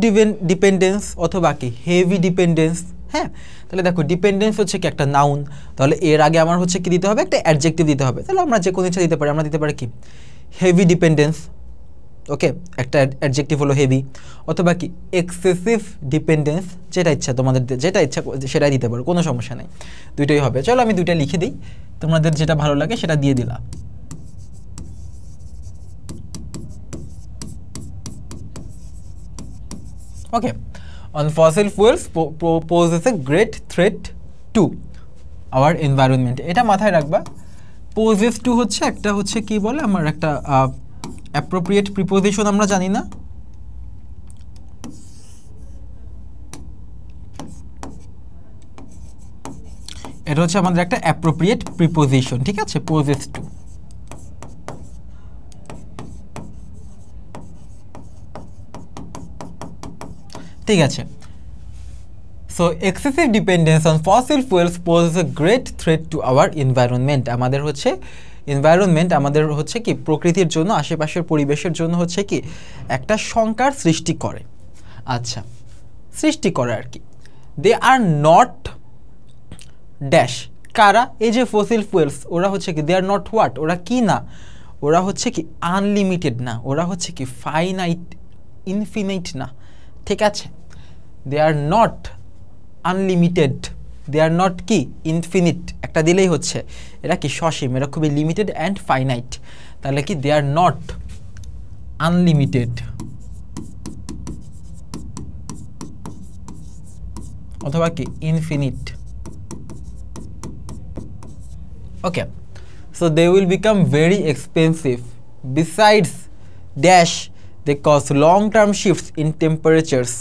dependence অথবা কি হেভি ডিপেন্ডেন্স, হ্যাঁ, তাহলে দেখো ডিপেন্ডেন্স হচ্ছে কি একটা নাউন, তাহলে এর আগে আমার হচ্ছে কি দিতে হবে, একটা অ্যাডজেক্টিভ দিতে হবে, তাহলে আমরা যে কোনো ইচ্ছা দিতে পারি, আমরা দিতে পারি কি হেভি ডিপেন্ডেন্স, ওকে, একটা অ্যাডজেক্টিভ হলো হেভি, অথবা কি এক্সেসিভ ডিপেন্ডেন্স, যেটা ইচ্ছা তোমাদের, যেটা ইচ্ছা সেটাই দিতে পারো, কোনো সমস্যা নেই, দুইটাই হবে। চলো আমি দুইটা লিখে দিই, তোমাদের যেটা ভালো লাগে সেটা দিয়ে দিলাম। ওকে, on fossil fuels poses a great threat to our environment, এটা মাথায় রাখবা, পোজেস টু হচ্ছে একটা হচ্ছে কি বলে আমার একটা অ্যাপ্রোপ্রিয়েট প্রিপোজিশন আমরা জানি না, এটা হচ্ছে আমাদের একটা অ্যাপ্রোপ্রিয়েট প্রিপোজিশন, ঠিক আছে, পোজেস টু। ঠিক আছে, so excessive dependence on fossil fuels poses a great threat to our environment. আমাদের হচ্ছে এনভায়রনমেন্ট, আমাদের হচ্ছে কি প্রকৃতির জন্য, আশেপাশের পরিবেশের জন্য হচ্ছে কি একটা শঙ্কার সৃষ্টি করে। আচ্ছা, সৃষ্টি করে আর কি। দে আর নট ড্যাশ, কারা? এই যে ফসিল ফুয়েলস, ওরা হচ্ছে কি দে আর নট হোয়াট, ওরা কি না, ওরা হচ্ছে কি আনলিমিটেড না, ওরা হচ্ছে কি ফাইনাইট, ইনফিনাইট না, ঠিক আছে। They are not unlimited, they are not কি ইনফিনিট, একটা দিলেই হচ্ছে, এরা কি সসীম, এরা খুবই লিমিটেড অ্যান্ড ফাইনাইট। তাহলে কি দে আর নট আনলিমিটেড অথবা কি infinite. Okay, so they will become very expensive. Besides dash, they cause long term shifts in temperatures.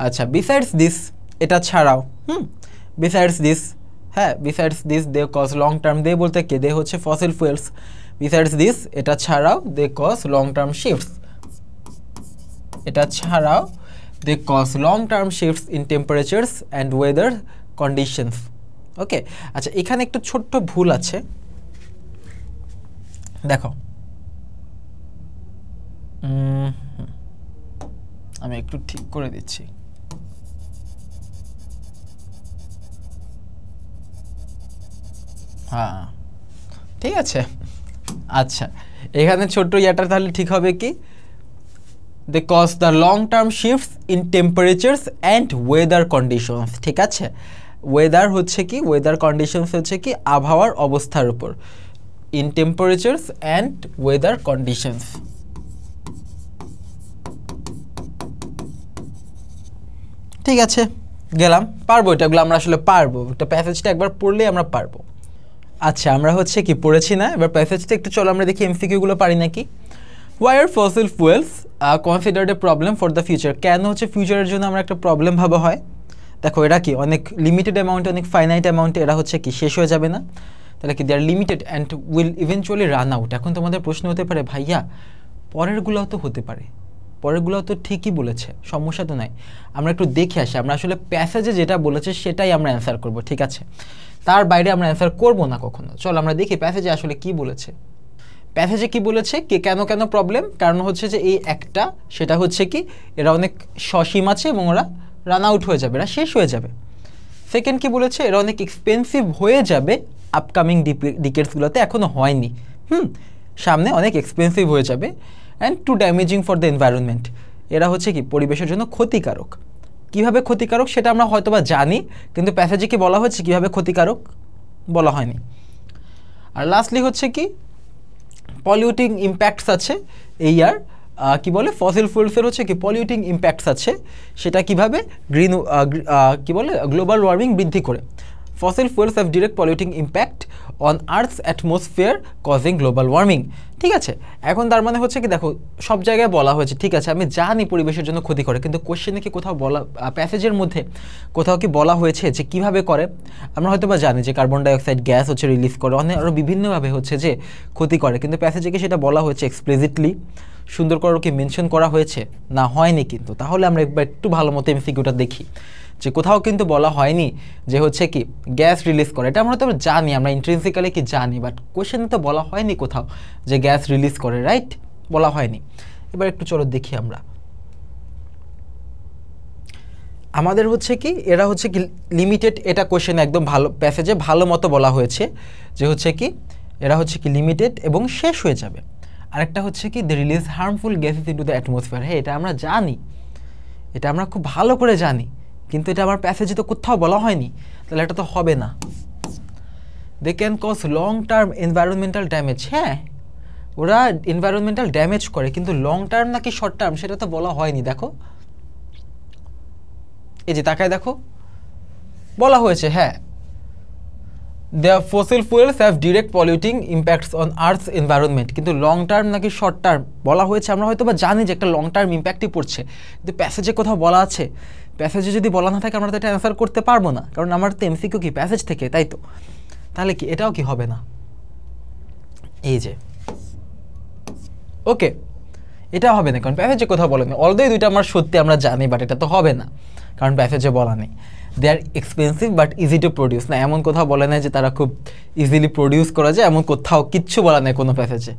আচ্ছা, besides this, এটা ছাড়াও, besides this, হ্যাঁ, besides this they cause long term, they বলতে কি, they হচ্ছে fossil fuels, besides this এটা ছাড়াও they cause long term shifts, এটা ছাড়াও they cause long term shifts in temperatures and weather conditions. ওকে, আচ্ছা, এখানে একটু ছোট্ট ভুল আছে, দেখো, আমি একটু ঠিক করে দিচ্ছি। হ্যাঁ, ঠিক আছে। আচ্ছা, এখানে ছোট্ট ইয়াটা তাহলে ঠিক হবে কি, they cause the long term shifts in temperatures and weather conditions, ঠিক আছে। ওয়েদার হচ্ছে কি, ওয়েদার কন্ডিশনস হচ্ছে কি আবহাওয়ার অবস্থার উপর, in temperatures and weather conditions. ঠিক আছে, গেলাম, পারবো, এটাগুলো আমরা আসলে পারবো, একটা প্যাসেজটা একবার পড়লেই আমরা পারবো। আচ্ছা, আমরা হচ্ছে কি পড়েছি না, এবার প্যাসেজটা একটু চলো আমরা দেখি এমসিকিউগুলো পারি নাকি। Why are fossil fuels considered a problem for the future? কেন হচ্ছে ফিউচারের জন্য আমরা একটা প্রবলেম ভাবা হয়? দেখো, এরা কি অনেক লিমিটেড অ্যামাউন্ট, অনেক ফাইনাইট অ্যামাউন্টে এরা হচ্ছে কি শেষ হয়ে যাবে না, তাহলে কি they are limited and will eventually run out. এখন তোমাদের প্রশ্ন হতে পারে, ভাইয়া পরেরগুলোও তো হতে পারে, পরেরগুলোও তো ঠিকই বলেছে, সমস্যা তো নাই, আমরা একটু দেখে আসি, আমরা আসলে প্যাসেজে যেটা বলেছে সেটাই আমরা অ্যান্সার করব, ঠিক আছে, তার বাইরে আমরা অ্যান্সার করব না কখনো। চলো আমরা দেখি প্যাসেজে আসলে কি বলেছে। প্যাসেজে কি বলেছে, কেন কেন প্রবলেম, কারণ হচ্ছে যে এই একটা, সেটা হচ্ছে কি এরা অনেক সসীম আছে এবং ওরা রান আউট হয়ে যাবে, এরা শেষ হয়ে যাবে। সেকেন্ড কি বলেছে, এরা অনেক এক্সপেন্সিভ হয়ে যাবে আপকামিং ডিকেডসগুলোতে, এখনও হয়নি, সামনে অনেক এক্সপেন্সিভ হয়ে যাবে। And too damaging for the environment, এরা হচ্ছে কি পরিবেশের জন্য ক্ষতিকারক। কিভাবে ক্ষতিকারক সেটা আমরা হয়তোবা জানি, কিন্তু প্যাসেজে কি বলা হয়েছে কিভাবে ক্ষতিকারক, বলা হয়নি। আর লাস্টলি হচ্ছে কি পলিউটিং ইম্প্যাক্টস আছে এই আর কি বলে ফসিল ফুয়েলসের হচ্ছে কি পলিউটিং ইম্প্যাক্টস আছে, সেটা কিভাবে কি বলে গ্লোবাল ওয়ার্মিং বৃদ্ধি করে। Fossil fuels have direct polluting impact on earth's atmosphere causing global warming, ঠিক আছে। এখন তার মানে হচ্ছে কি দেখো, সব জায়গায় বলা হয়েছে, ঠিক আছে, আমি জানি পরিবেশের জন্য ক্ষতি করে, কিন্তু কোশ্চেনে কি কোথাও বলা, প্যাসেজের মধ্যে কোথাও কি বলা হয়েছে যে কিভাবে করে? আমরা হয়তো বা জানি যে কার্বন ডাইঅক্সাইড গ্যাস হচ্ছে রিলিজ করে, অনেক আরও বিভিন্নভাবে হচ্ছে যে ক্ষতি করে, কিন্তু প্যাসেজে কি সেটা বলা হয়েছে এক্সপ্লিসিটলি, সুন্দর করে কি মেনশন করা হয়েছে? না, হয়নি কিন্তু। তাহলে আমরা একটু ভালো মতো এমসিকিউটা দেখি, যে কোথাও কিন্তু বলা হয়নি যে হচ্ছে কি গ্যাস রিলিজ করে, এটা আমরা তো জানি, আমরা ইন্ট্রিনসিক্যালি কি জানি, বাট কোশ্চেনে তো বলা হয়নি কোথাও যে গ্যাস রিলিজ করে, রাইট? বলা হয়নি। এবার একটু চলো দেখি আমরা, আমাদের হচ্ছে কি এরা হচ্ছে কি লিমিটেড, এটা কোশ্চেনে একদম ভালো প্যাসেজে ভালো মতো বলা হয়েছে যে হচ্ছে কি এরা হচ্ছে কি লিমিটেড এবং শেষ হয়ে যাবে। আরেকটা হচ্ছে কি they release harmful gases into the atmosphere, হ্যাঁ এটা আমরা জানি, এটা আমরা খুব ভালো করে জানি, কিন্তু এটা আমার প্যাসেজে তো কোথাও বলা হয়নি, তাহলে এটা তো হবে না। They can cause long term environmental damage, হ্যাঁ ওরা এনভায়রনমেন্টাল ড্যামেজ করে, কিন্তু লং টার্ম নাকি শর্ট টার্ম সেটা তো বলা হয়নি। দেখো এই যে তাকায় দেখো, বলা হয়েছে হ্যাঁ the fossil fuels have direct polluting impacts on earths environment, কিন্তু লং টার্ম নাকি শর্ট টার্ম বলা হয়েছে, আমরা হয়তো বা জানি যে একটা লং টার্ম ইম্প্যাক্টই পড়ছে, কিন্তু প্যাসেজে কোথাও বলা আছে? প্যাসেজে যদি বলা না থাকে আমরা তো এটা অ্যান্সার করতে পারবো না, কারণ আমার তো এমসিকিউ কি প্যাসেজ থেকে, তাই তো? তাহলে কি এটাও কি হবে না? এই যে ওকে, এটা হবে না, কারণ প্যাসেজে কোথাও বলে নেই। অলরেডি দুইটা আমার সত্যি আমরা জানি, বাট এটা তো হবে না, কারণ প্যাসেজে বলা নেই। They are expensive but easy to produce, না এমন কোথাও বলে নাই যে তারা খুব ইজিলি প্রডিউস করা যায়, এমন কোথাও কিচ্ছু বলা নেই কোনো প্যাসেজে।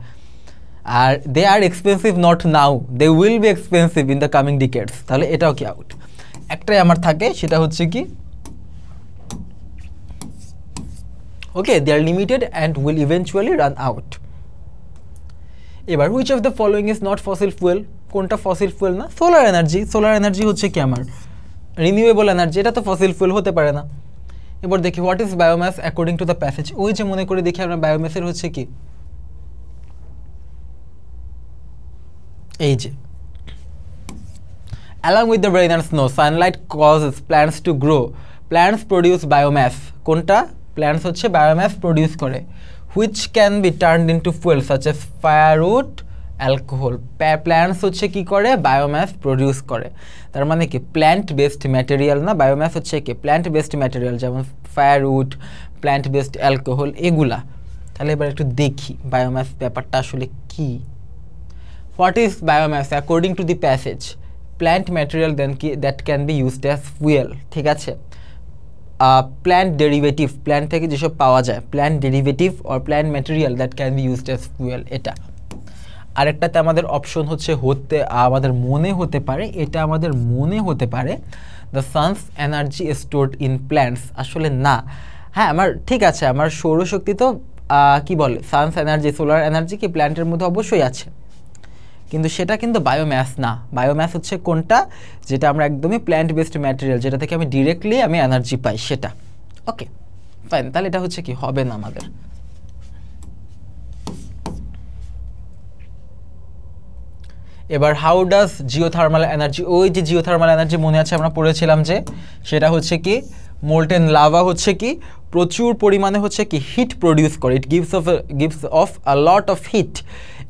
আর they are expensive not now, they will be expensive in the coming decades, তাহলে এটাও কি আউট? একটাই আমার থাকে, সেটা হচ্ছে কি okay, they are limited and will eventually run out. এবার which of the following is not fossil fuel, কোনটা ফসিল ফুয়েল না? Solar energy. সোলার এনার্জি হচ্ছে কি আমার রিনিউয়েবল এনার্জি, এটা তো ফসিল ফুয়েল হতে পারে না। এবার দেখি what is biomass according to the passage, ওই যে মনে করে দেখি আমরা বায়োম্যাসের হচ্ছে কি এই যে along with the rain and snow sunlight causes plants to grow, plants produce biomass, কোনটা? plants হচ্ছে biomass produce করে, which can be turned into fuel such as firewood, alcohol. plants হচ্ছে কি করে? biomass produce করে, তার মানে কি plant based material না, biomass হচ্ছে কি plant based material, যেমন firewood, plant based alcohol এগুলা। তাহলে এবার একটু দেখি biomass ব্যাপারটা আসলে কি। what is biomass according to the passage? plant material then that can be used as fuel, ঠিক আছে? plant derivative, plant থেকে যেসব পাওয়া যায়, plant derivative or plant material that can be used as fuel, এটা। আরেকটাতে আমাদের অপশন হচ্ছে আমাদের মনে হতে পারে, এটা আমাদের মনে হতে পারে the sun's energy is stored in plants, আসলে না। হ্যাঁ আমার ঠিক আছে, আমার সৌরশক্তি তো কি বলে সানস এনার্জি, সোলার এনার্জি কি প্ল্যান্টের মধ্যে অবশ্যই আছে, কিন্তু সেটা কিন্তু বায়োম্যাস না। বায়োম্যাস হচ্ছে কোনটা? যেটা আমরা একদমই প্ল্যান্ট বেসড ম্যাটেরিয়াল, যেটা থেকে আমি ডিরেক্টলি এনার্জি পাই, সেটা। ওকে ফাইন, তাহলে এটা হচ্ছে কি হবে না আমাদের। এবার হাউ ডাজ জিওথার্মাল এনার্জি, ওই যে জিওথার্মাল এনার্জি মনে আছে আমরা পড়েছিলাম যে সেটা হচ্ছে কি মোল্টেন লাভা হচ্ছে কি প্রচুর পরিমাণে হচ্ছে কি হিট প্রডিউস করে, it gives of a lot of heat,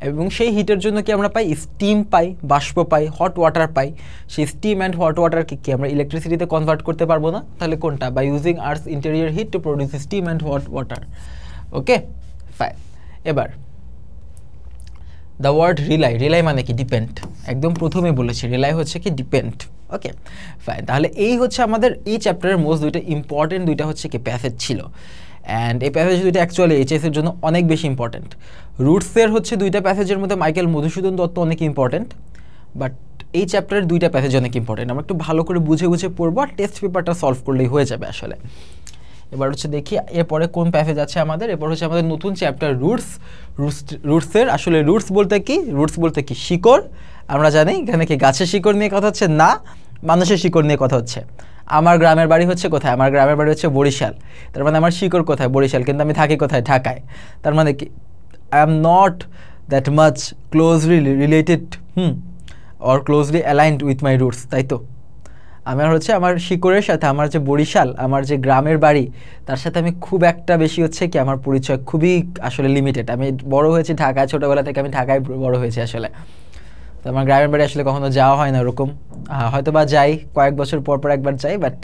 এবং সেই হিটের জন্য কি আমরা পাই? স্টিম পাই, বাষ্প পাই, হট ওয়াটার পাই। সেই স্টিম অ্যান্ড হট ওয়াটারকে কি আমরা ইলেকট্রিসিটিতে কনভার্ট করতে পারবো না? তাহলে কোনটা? By using earth's interior heat to produce steam and hot water. Okay fine. এবার দ্য ওয়ার্ড রিলাই, রিলাই মানে কি? ডিপেন্ড, একদম প্রথমে বলেছি রিলাই হচ্ছে কি ডিপেন্ড। ওকে ফাইন, তাহলে এই হচ্ছে আমাদের এই চ্যাপ্টারের মোস্ট দুইটা ইম্পর্টেন্ট দুইটা হচ্ছে কি প্যাসেজ ছিল, অ্যান্ড এই প্যাসেজ দুইটা অ্যাকচুয়ালি এইচএসের জন্য অনেক বেশি ইম্পর্টেন্ট। রুটসের হচ্ছে দুইটা প্যাসেজের মধ্যে মাইকেল মধুসূদন দত্ত অনেক ইম্পর্টেন্ট, বাট এই চ্যাপ্টারের দুইটা প্যাসেজ অনেক ইম্পর্টেন্ট। আমরা একটু ভালো করে বুঝে বুঝে পড়বো, আর টেস্ট পেপারটা সলভ করলেই হয়ে যাবে আসলে। এবার হচ্ছে দেখি এরপরে কোন প্যাসেজ আছে আমাদের। এরপর হচ্ছে আমাদের নতুন চ্যাপ্টার রুটস। রুটসের আসলে রুটস বলতে কি? রুটস বলতে কি শিকড়। আমরা জানি এখানে কি গাছের শিকড় নিয়ে কথা হচ্ছে? না, মানুষের শিকড় নিয়ে কথা হচ্ছে। আমার গ্রামের বাড়ি হচ্ছে কোথায়? আমার গ্রামের বাড়ি হচ্ছে বরিশাল, তার মানে আমার শিকড় কোথায়? বরিশাল, কিন্তু আমি থাকি কোথায়? ঢাকায়। তার মানে কি I am not that much closely related or closely aligned with my roots, তাই তো? আমার হচ্ছে আমার শিকড়ের সাথে আমার যে বরিশাল, আমার যে গ্রামের বাড়ি, তার সাথে আমি খুব একটা বেশি হচ্ছে কি আমার পরিচয় খুবই আসলে লিমিটেড। আমি বড় হয়েছি ঢাকায়, ছোটোবেলা থেকে আমি ঢাকায় বড় হয়েছি আসলে। তো আমার গ্রামের বাড়ি আসলে কখনো যাওয়া হয় না ওরকম, হয়তো বা যাই কয়েক বছর পর পর একবার যাই, বাট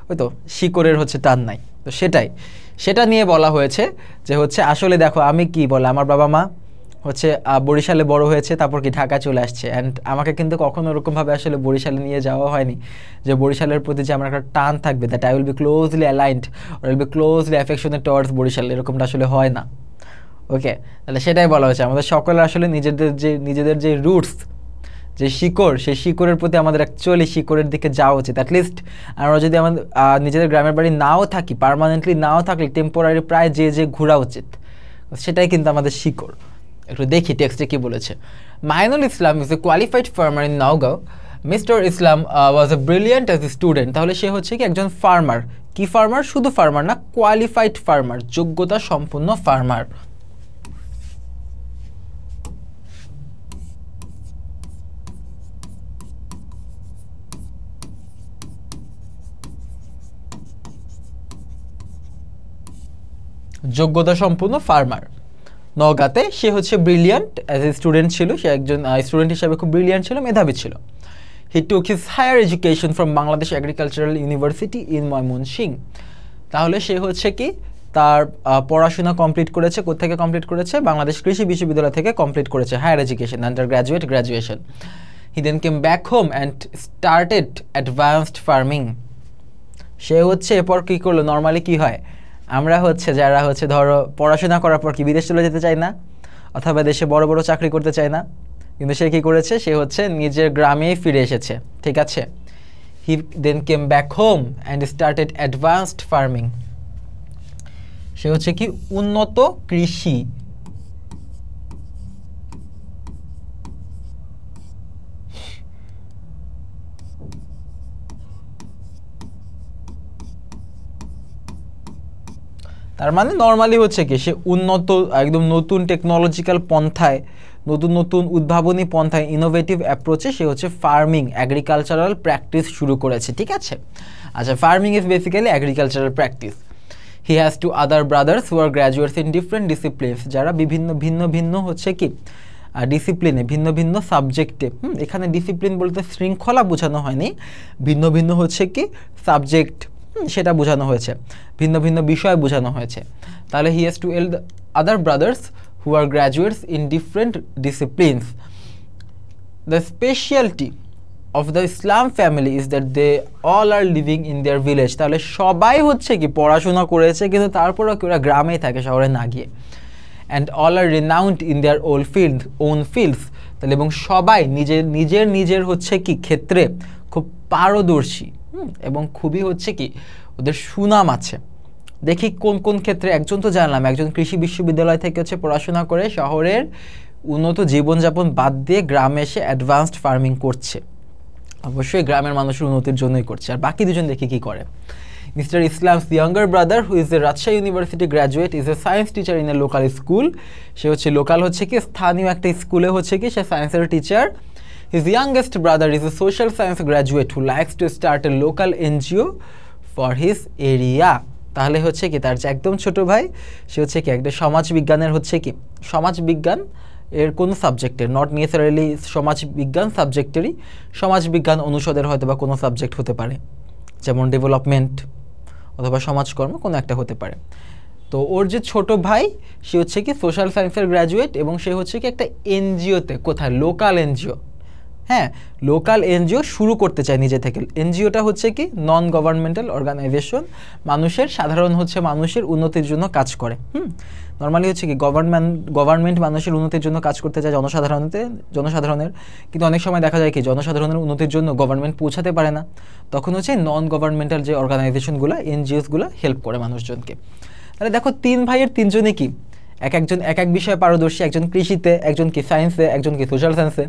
ওই তো শিকড়ের হচ্ছে টান নাই। তো সেটা নিয়ে বলা হয়েছে যে হচ্ছে আসলে দেখো আমি কি বলে আমার বাবা মা হচ্ছে বরিশালে বড় হয়েছে, তারপর কি ঢাকা চলে আসছে, অ্যান্ড আমাকে কিন্তু কখনো ওরকমভাবে আসলে বরিশালে নিয়ে যাওয়া হয়নি যে বরিশালের প্রতি যে আমার একটা টান থাকবে, that I will be closely aligned or will be closely affectioned towards Barishal, এরকমটা আসলে হয় না। ওকে, তাহলে সেটাই বলা হয়েছে আমাদের সকলের আসলে নিজেদের যে রুটস, যে শিকড়, সেই শিকড়ের প্রতি আমাদের অ্যাকচুয়ালি শিকড়ের দিকে যাওয়া উচিত। অ্যাটলিস্ট আমরা যদি আমাদের নিজেদের গ্রামের বাড়ি নাও থাকি, পার্মানেন্টলি নাও থাকলে টেম্পোরারি প্রায় যে ঘোরা উচিত, সেটাই কিন্তু আমাদের শিকড়। একটু দেখি টেক্সটে কি বলেছে। Mainul Islam is a qualified farmer in Naogaon. Mister Islam was a brilliant as a student. তাহলে সে হচ্ছে কি একজন ফার্মার। কি ফার্মার? শুধু ফার্মার না, কোয়ালিফাইড ফার্মার, যোগ্যতা সম্পন্ন ফার্মার। যোগ্যতা সম্পন্ন ফার্মার। নওগাঁতে সে হচ্ছে ব্রিলিয়ান্ট অ্যাজ এ স্টুডেন্ট ছিল, সে একজন স্টুডেন্ট হিসাবে খুব ব্রিলিয়ান্ট ছিল, মেধাবী ছিল। He took his higher education from Bangladesh Agricultural University in Mymensingh. তাহলে সে হচ্ছে কি তার পড়াশোনা কমপ্লিট করেছে, কোথেকে কমপ্লিট করেছে? বাংলাদেশ কৃষি বিশ্ববিদ্যালয় থেকে কমপ্লিট করেছে higher education, under graduation. He then came back home and started advanced farming. সে হচ্ছে এরপর কী করলো? নর্মালি কি হয়, আমরা হচ্ছে যারা হচ্ছে ধরো পড়াশোনা করার পর কি বিদেশ চলে যেতে চাই না, অথবা দেশে বড় বড় চাকরি করতে চায় না, কিন্তু সে কী করেছে? সে হচ্ছে নিজের গ্রামেই ফিরে এসেছে, ঠিক আছে। He then came back home and started advanced farming. সে হচ্ছে কি উন্নত কৃষি তার মানে নর্মালি হচ্ছে কি সে উন্নত একদম নতুন টেকনোলজিক্যাল পন্থায়, নতুন নতুন উদ্ভাবনী পন্থায়, ইনোভেটিভ অ্যাপ্রোচে সে হচ্ছে ফার্মিং, অ্যাগ্রিকালচারাল প্র্যাকটিস শুরু করেছে, ঠিক আছে। আচ্ছা, farming is basically agricultural practice. He has two other brothers who are graduates in different disciplines, যারা ভিন্ন ভিন্ন হচ্ছে কি ডিসিপ্লিনে, ভিন্ন ভিন্ন সাবজেক্টে। এখানে ডিসিপ্লিন বলতে শৃঙ্খলা বোঝানো হয়নি, ভিন্ন ভিন্ন হচ্ছে কি সাবজেক্ট সেটা বোঝানো হয়েছে, ভিন্ন ভিন্ন বিষয় বোঝানো হয়েছে। তাহলে হি has two other brothers who are graduates in different disciplines. The specialty of the Islam family is that they all are living in their village. তাহলে সবাই হচ্ছে কি পড়াশোনা করেছে, কিন্তু তারপরেও ওরা গ্রামেই থাকে, শহরে না গিয়ে। And all are renowned in their own fields. তাহলে এবং সবাই নিজের হচ্ছে কি ক্ষেত্রে খুব পারদর্শী এবং খুবই হচ্ছে কি ওদের সুনাম আছে। দেখি কোন কোন ক্ষেত্রে। একজন তো জানলাম, একজন কৃষি বিশ্ববিদ্যালয় থেকে হচ্ছে পড়াশোনা করে শহরের উন্নত জীবনযাপন বাদ দিয়ে গ্রামে এসে অ্যাডভান্সড ফার্মিং করছে, অবশ্যই গ্রামের মানুষের উন্নতির জন্যই করছে। আর বাকি দুজন দেখি কি করে। Mister Islam's younger brother who is a Rajshahi University graduate is a science teacher in a local school. সে হচ্ছে লোকাল হচ্ছে কি স্থানীয় একটা স্কুলে হচ্ছে কি সে সায়েন্সের teacher. His youngest brother is a social science graduate who likes to start A local NGO for his area. তাহলে হচ্ছে কি তার যে একদম ছোট ভাই সে হচ্ছে কি একটা সমাজবিজ্ঞানের হচ্ছে কি সমাজবিজ্ঞান এর কোন সাবজেক্টের, নট নেসেসারিলি সমাজবিজ্ঞান সাবজেক্টেরই, সমাজবিজ্ঞান অনুষদের হয়তো বা কোনো সাবজেক্ট হতে পারে, যেমন ডেভেলপমেন্ট অথবা সমাজকর্ম কোনো একটা হতে পারে। তো ওর যে ছোট ভাই সে হচ্ছে কি সোশ্যাল সায়েন্সের গ্র্যাজুয়েট এবং সে হচ্ছে কি একটা এনজিওতে, কোথায়? Local NGO. হ্যাঁ, লোকাল এনজিও শুরু করতে চায় নিজে থেকে। এনজিওটা হচ্ছে কি নন গভর্নমেন্টাল অর্গানাইজেশন, সাধারণ হচ্ছে মানুষের উন্নতির জন্য কাজ করে। নর্মালি হচ্ছে কি গভর্নমেন্ট মানুষের উন্নতির জন্য কাজ করতে চায় জনসাধারণের, কিন্তু অনেক সময় দেখা যায় কি জনসাধারণের উন্নতির জন্য গভর্নমেন্ট পৌঁছাতে পারে না, তখন হচ্ছে নন গভর্নমেন্টাল যে অর্গানাইজেশনগুলো, এনজিওসগুলো হেল্প করে মানুষজনকে। তাহলে দেখো তিন ভাইয়ের তিনজনই কি একজন এক এক বিষয়ে পারদর্শী, একজন কৃষিতে, একজন কি সায়েন্সে, একজন কি সোশ্যাল সায়েন্সে।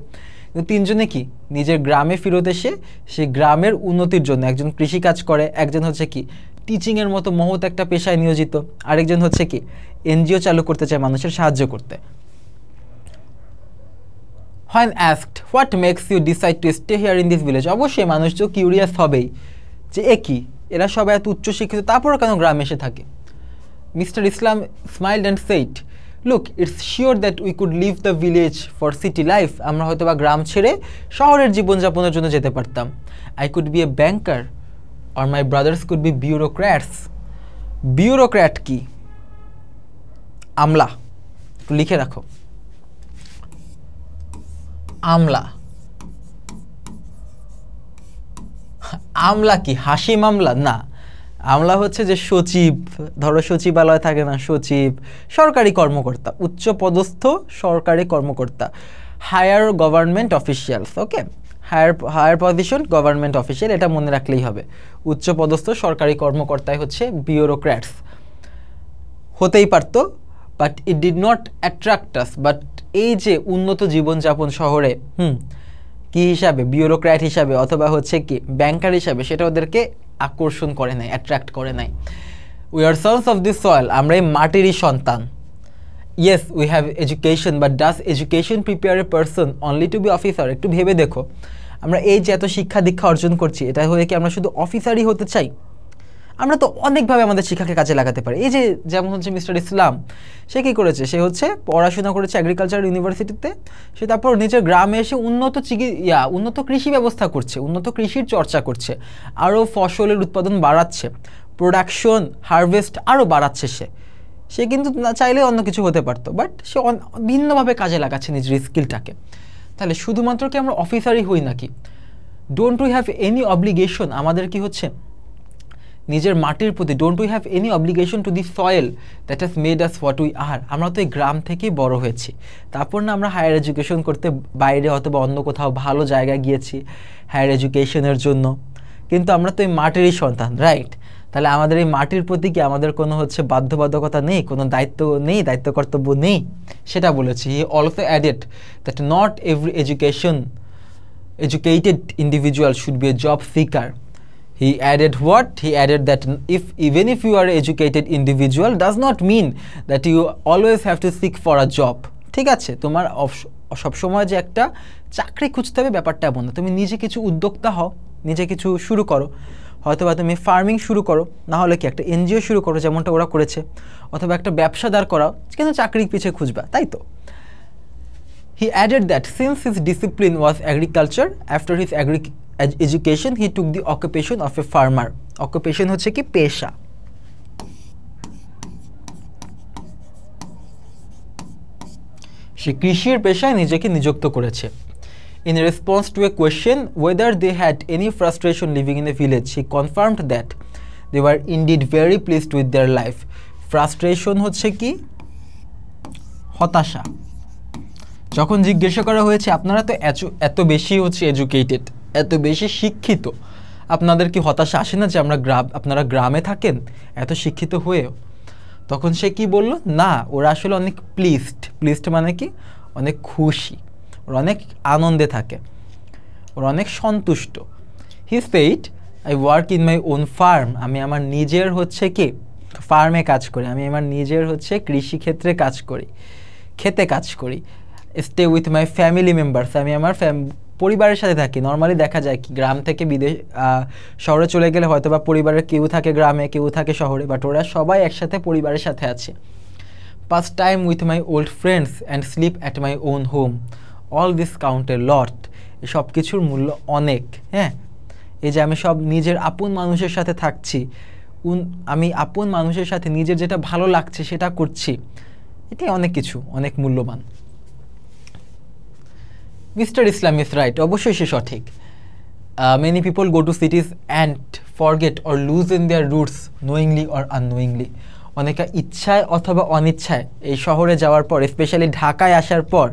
কিন্তু তিনজনে কি নিজের গ্রামে ফেরত এসে সেই গ্রামের উন্নতির জন্য, একজন কৃষিকাজ করে, একজন হচ্ছে কি টিচিংয়ের মতো মহৎ একটা পেশায় নিয়োজিত, আরেকজন হচ্ছে কি এনজিও চালু করতে চায় মানুষের সাহায্য করতে। When asked what makes you decide to stay here in this village, অবশ্যই মানুষ তো কিউরিয়াস হবেই যে কি এরা সবাই এত উচ্চশিক্ষিত তারপরও কেন গ্রামে এসে থাকে। Mister Islam smiled and said, look, it's sure that we could leave the village for city life. আমরা হয়তো বা গ্রাম ছেড়ে শহরের জীবনযাপনের জন্য যেতে পারতাম। I could be a banker or my brothers could be bureaucrats. Bureaucrat কি? আমলা, একটু লিখে রাখো। আমলা, আমলা কি হাসিম আমলা? না, আমলা হচ্ছে যে সচিব, ধরো সচিবালয় থাকে না, সচিব, সরকারি কর্মকর্তা, উচ্চ পদস্থ সরকারি কর্মকর্তা, হায়ার গভর্নমেন্ট অফিসিয়ালস। ওকে, হায়ার পজিশন গভর্নমেন্ট অফিসিয়াল, এটা মনে রাখলেই হবে। উচ্চ পদস্থ সরকারি কর্মকর্তাই হচ্ছে বিউরোক্র্যাটস। হতেই পারতো, but it did not attract us. But এই যে উন্নত জীবনযাপন শহরে কি হিসাবে, বিউরোক্র্যাট হিসাবে অথবা হচ্ছে কি ব্যাংকার হিসাবে, সেটা ওদেরকে আকর্ষণ করে নাই, অ্যাট্রাক্ট করে নাই। We are sons of this soil, আমরা এই মাটিরই সন্তান। Yes we have education, but does education prepare a person only to be officer? একটু ভেবে দেখো, আমরা এই যে এত শিক্ষা দীক্ষা অর্জন করছি, এটা হলে কি আমরা শুধু অফিসারই হতে চাই? আমরা তো অনেকভাবে আমাদের শিক্ষাকে কাজে লাগাতে পারি। এই যে যেমন হচ্ছে মিস্টার ইসলাম, সে কী করেছে, সে হচ্ছে পড়াশোনা করেছে এগ্রিকালচার ইউনিভার্সিটিতে, সে তারপর নিজের গ্রামে এসে উন্নত কৃষি ব্যবস্থা করছে, উন্নত কৃষির চর্চা করছে, আরও ফসলের উৎপাদন বাড়াচ্ছে, প্রোডাকশন হারভেস্ট আরও বাড়াচ্ছে। সে কিন্তু না চাইলে অন্য কিছু হতে পারতো, বাট সে ভিন্নভাবে কাজে লাগাচ্ছে নিজের স্কিলটাকে। তাহলে শুধুমাত্র কি আমরা অফিসারই হই নাকি? Don't we have any obligation, আমাদের কি হচ্ছে নিজের মাটির প্রতি, don't we have any obligation to the soil that has made us what we are? আমরা তো এই গ্রাম থেকেই বড় হয়েছি, তারপর না আমরা হায়ার এডুকেশন করতে বাইরে অথবা অন্য কোথাও ভালো জায়গায় গিয়েছি হায়ার এডুকেশনের জন্য, কিন্তু আমরা তো এই মাটিরই সন্তান, রাইট? তাহলে আমাদের এই মাটির প্রতি কি আমাদের কোনো হচ্ছে বাধ্যবাধকতা নেই, কোনো দায়িত্ব নেই, দায়িত্ব কর্তব্য নেই? সেটা বলেছি। He also added that not every educated individual should be a job seeker. He added what? He added that even if you are an educated individual does not mean that you always have to seek for a job. ঠিক আছে, তোমার সবসময় যে একটা চাকরি খুঁজতে হবে ব্যাপারটা এমন না। তুমি নিজে কিছু উদ্যোক্তা হও, নিজে কিছু শুরু করো, হয়তোবা তুমি ফার্মিং শুরু করো, না হলে কি একটা এনজিও শুরু করো যেমনটা ওরা করেছে, অথবা একটা ব্যবসা দাঁড় করাও, কিন্তু চাকরির পিছিয়ে খুঁজবা, তাই তো? He added that since his discipline was agriculture, after his education he took the occupation of a farmer. Occupation হচ্ছে কি পেশা। সে কৃষির পেশায় নিজেকে নিযুক্ত করেছে। In response to a question whether they had any frustration living in a village, he confirmed that they were indeed very pleased with their life. Frustration হচ্ছে কি হতাশা। যখন জিজ্ঞাসা করা হয়েছে আপনারা তো এত বেশি হচ্ছে এডুকেটেড, এত বেশি শিক্ষিত, আপনাদের কি হতাশা আসে না যে আপনারা গ্রামে থাকেন এত শিক্ষিত হয়েও? তখন সে কি বলল, না, ওরা আসলে অনেক প্লিজড মানে কি অনেক খুশি, ওরা অনেক আনন্দে থাকে, ওরা অনেক সন্তুষ্ট। He said, I work in my own farm, আমি আমার নিজের হচ্ছে কি ফার্মে কাজ করি, আমি আমার নিজের হচ্ছে কৃষিক্ষেত্রে কাজ করি, খেতে কাজ করি। Stay with my family members, আমি আমার পরিবারের সাথে থাকি। নর্মালি দেখা যায় কি গ্রাম থেকে শহরে চলে গেলে হয়তো বা পরিবারের কেউ থাকে গ্রামে, কেউ থাকে শহরে, বাট ওরা সবাই একসাথে পরিবারের সাথে আছে। Pass time with my old friends and sleep at my own home, all this count a lot, সব কিছুর মূল্য অনেক। হ্যাঁ, এই যে আমি সব নিজের আপন মানুষের সাথে থাকছি, আমি আপন মানুষের সাথে নিজের যেটা ভালো লাগছে সেটা করছি, এটাই অনেক কিছু, অনেক মূল্যবান। মিস্টার ইসলাম ইজ রাইট, অবশ্যই সে সঠিক। Many people go to cities and forget or lose in their roots knowingly or unknowingly. অনেকে ইচ্ছায় অথবা অনিচ্ছায় এই শহরে যাওয়ার পর, স্পেশালি ঢাকায় আসার পর,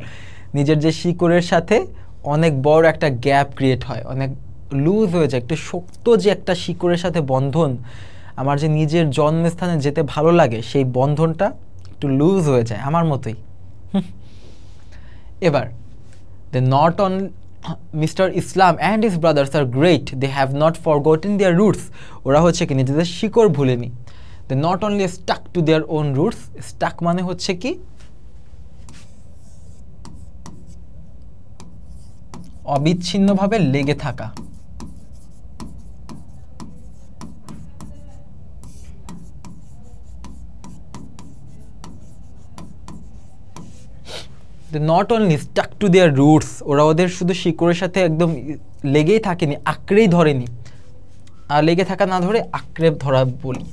নিজের যে শিকড়ের সাথে অনেক বড় একটা গ্যাপ ক্রিয়েট হয়, অনেক লুজ হয়ে যায়, একটু শক্ত যে একটা শিকড়ের সাথে বন্ধন, আমার যে নিজের জন্মস্থানে যেতে ভালো লাগে সেই বন্ধনটা একটু লুজ হয়ে যায়, আমার মতোই। এবার not only Mr. Islam and his brothers are great, they have not forgotten their roots. ওরা হচ্ছে কি নিজেদের শিকড় ভুলেনি। They not only stuck to their own roots, stuck মানে হচ্ছে কি অবিচ্ছিন্নভাবে লেগে থাকা। Not only stuck to their roots, ওরা ওদের শুধু শিকড়ের সাথে একদম লেগেই থাকেনি, আঁকড়েই ধরেনি। আর লেগে থাকা না ধরে আঁকড়ে ধরা বলি।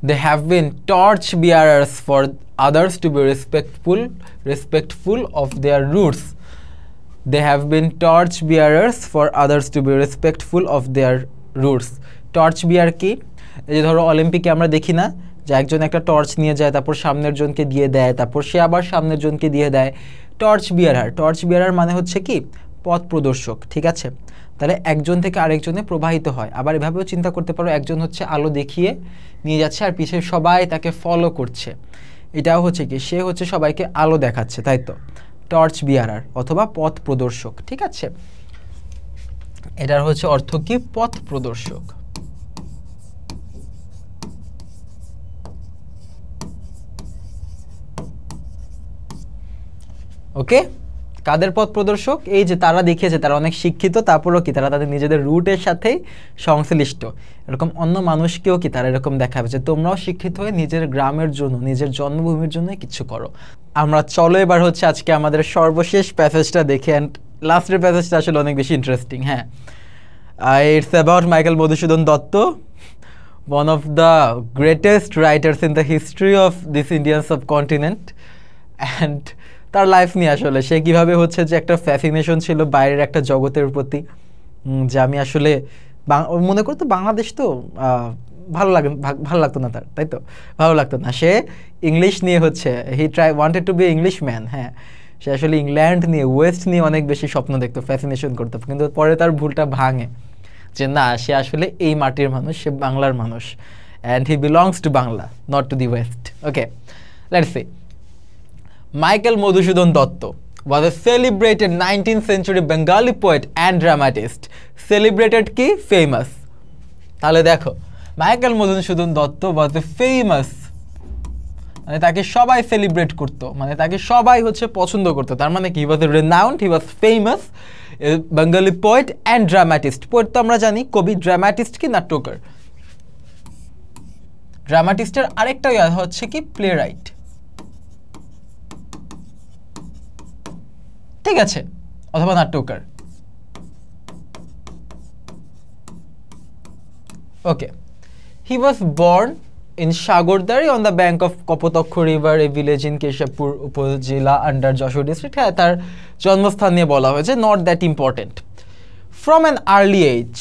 They have been torch bearers for others to be respectful of their roots. They have been torch bearers for others to be respectful of their roots. Torch bearer কি? এই যে ধরো অলিম্পিকে আমরা দেখি না যে একজন একটা টর্চ নিয়ে যায়, তারপর সামনের জনকে দিয়ে দেয়, তারপর সে আবার সামনের জনকে দিয়ে দেয়। টর্চ বিয়ারার মানে হচ্ছে কি পথ প্রদর্শক, ঠিক আছে? তাহলে একজন থেকে আরেকজনে প্রবাহিত হয়। আবার এভাবেও চিন্তা করতে পারো, একজন হচ্ছে আলো দেখিয়ে নিয়ে যাচ্ছে আর পিছে সবাই তাকে ফলো করছে, এটাও হচ্ছে কি সে হচ্ছে সবাইকে আলো দেখাচ্ছে, তাই তো? টর্চ বিয়ারার অথবা পথ প্রদর্শক, ঠিক আছে? এটার হচ্ছে অর্থ কি পথ প্রদর্শক। ওকে, কাদের পথ প্রদর্শক? এই যে তারা দেখিয়েছে তারা অনেক শিক্ষিত, তারপরেও কি তারা তাদের নিজেদের রুটের সাথেই সংশ্লিষ্ট। এরকম অন্য মানুষকেও কি তারা এরকম দেখাবে যে তোমরাও শিক্ষিত হয়ে নিজের গ্রামের জন্য, নিজের জন্মভূমির জন্য কিছু করো। আমরা চলো এবার হচ্ছে আজকে আমাদের সর্বশেষ প্যাসেজটা দেখে, অ্যান্ড লাস্টের প্যাসেজটা আসলে অনেক বেশি ইন্টারেস্টিং। হ্যাঁ, it's about Michael Madhusudan Dutta, one of the greatest writers in the history of this Indian subcontinent, and তার লাইফ নিয়ে আসলে সে কীভাবে হচ্ছে যে একটা ফ্যাসিনেশন ছিল বাইরের একটা জগতের প্রতি, যে আমি আসলে মনে করতো বাংলাদেশ তো ভালো লাগতো না তার, তাই তো ভালো লাগতো না। সে ইংলিশ নিয়ে হচ্ছে wanted to be Englishman. হ্যাঁ, সে আসলে ইংল্যান্ড নিয়ে, ওয়েস্ট নিয়ে অনেক বেশি স্বপ্ন দেখতো, ফ্যাসিনেশন করতো, কিন্তু পরে তার ভুলটা ভাঙে যে না, সে আসলে এই মাটির মানুষ, সে বাংলার মানুষ, and he belongs to Bangla, not to the West. Okay, let's see. Michael Madhusudan Datta was a celebrated 19th century Bengali poet and dramatist. Celebrated কি? Famous. তাহলে দেখো, Michael Madhusudan Dutta was a famous, মানে তাকে সবাই সেলিব্রেট করতো, মানে তাকে সবাই হচ্ছে পছন্দ করতো। তার মানে কি? he was a renowned, he was famous Bengali poet and dramatist. Poet তো আমরা জানি কবি, ড্রামাটিস্ট কি? নাট্যকার। ড্রামাটিস্টের আরেকটা হচ্ছে কি? Playwright. ঠিক আছে, অথবা নাট্যকার। Okay, he was born in Sagardari on the bank of Kapotaksha river, a village in Keshabpur upazila under Jessore district. হ্যাঁ, তার জন্মস্থান নিয়ে বলা হয়েছে, not that important. From an early age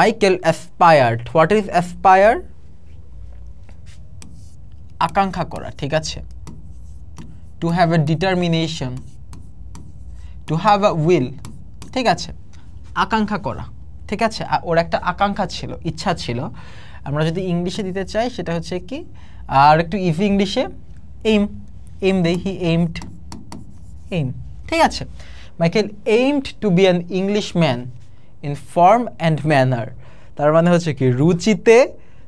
Michael aspired. What is aspire? আকাঙ্ক্ষা করা, ঠিক আছে। To have a determination, to have a will, ঠিক আছে, আকাঙ্ক্ষা করা, ঠিক আছে। ওর একটা আকাঙ্ক্ষা ছিল, ইচ্ছা ছিল। আমরা যদি ইংলিশে দিতে চাই সেটা হচ্ছে কি, আর একটু ইজি ইংলিশে, এইম দেই, হি এইমড, ঠিক আছে। Michael aimed to be an Englishman in form and manner. তার মানে হচ্ছে কি, রুচিতে,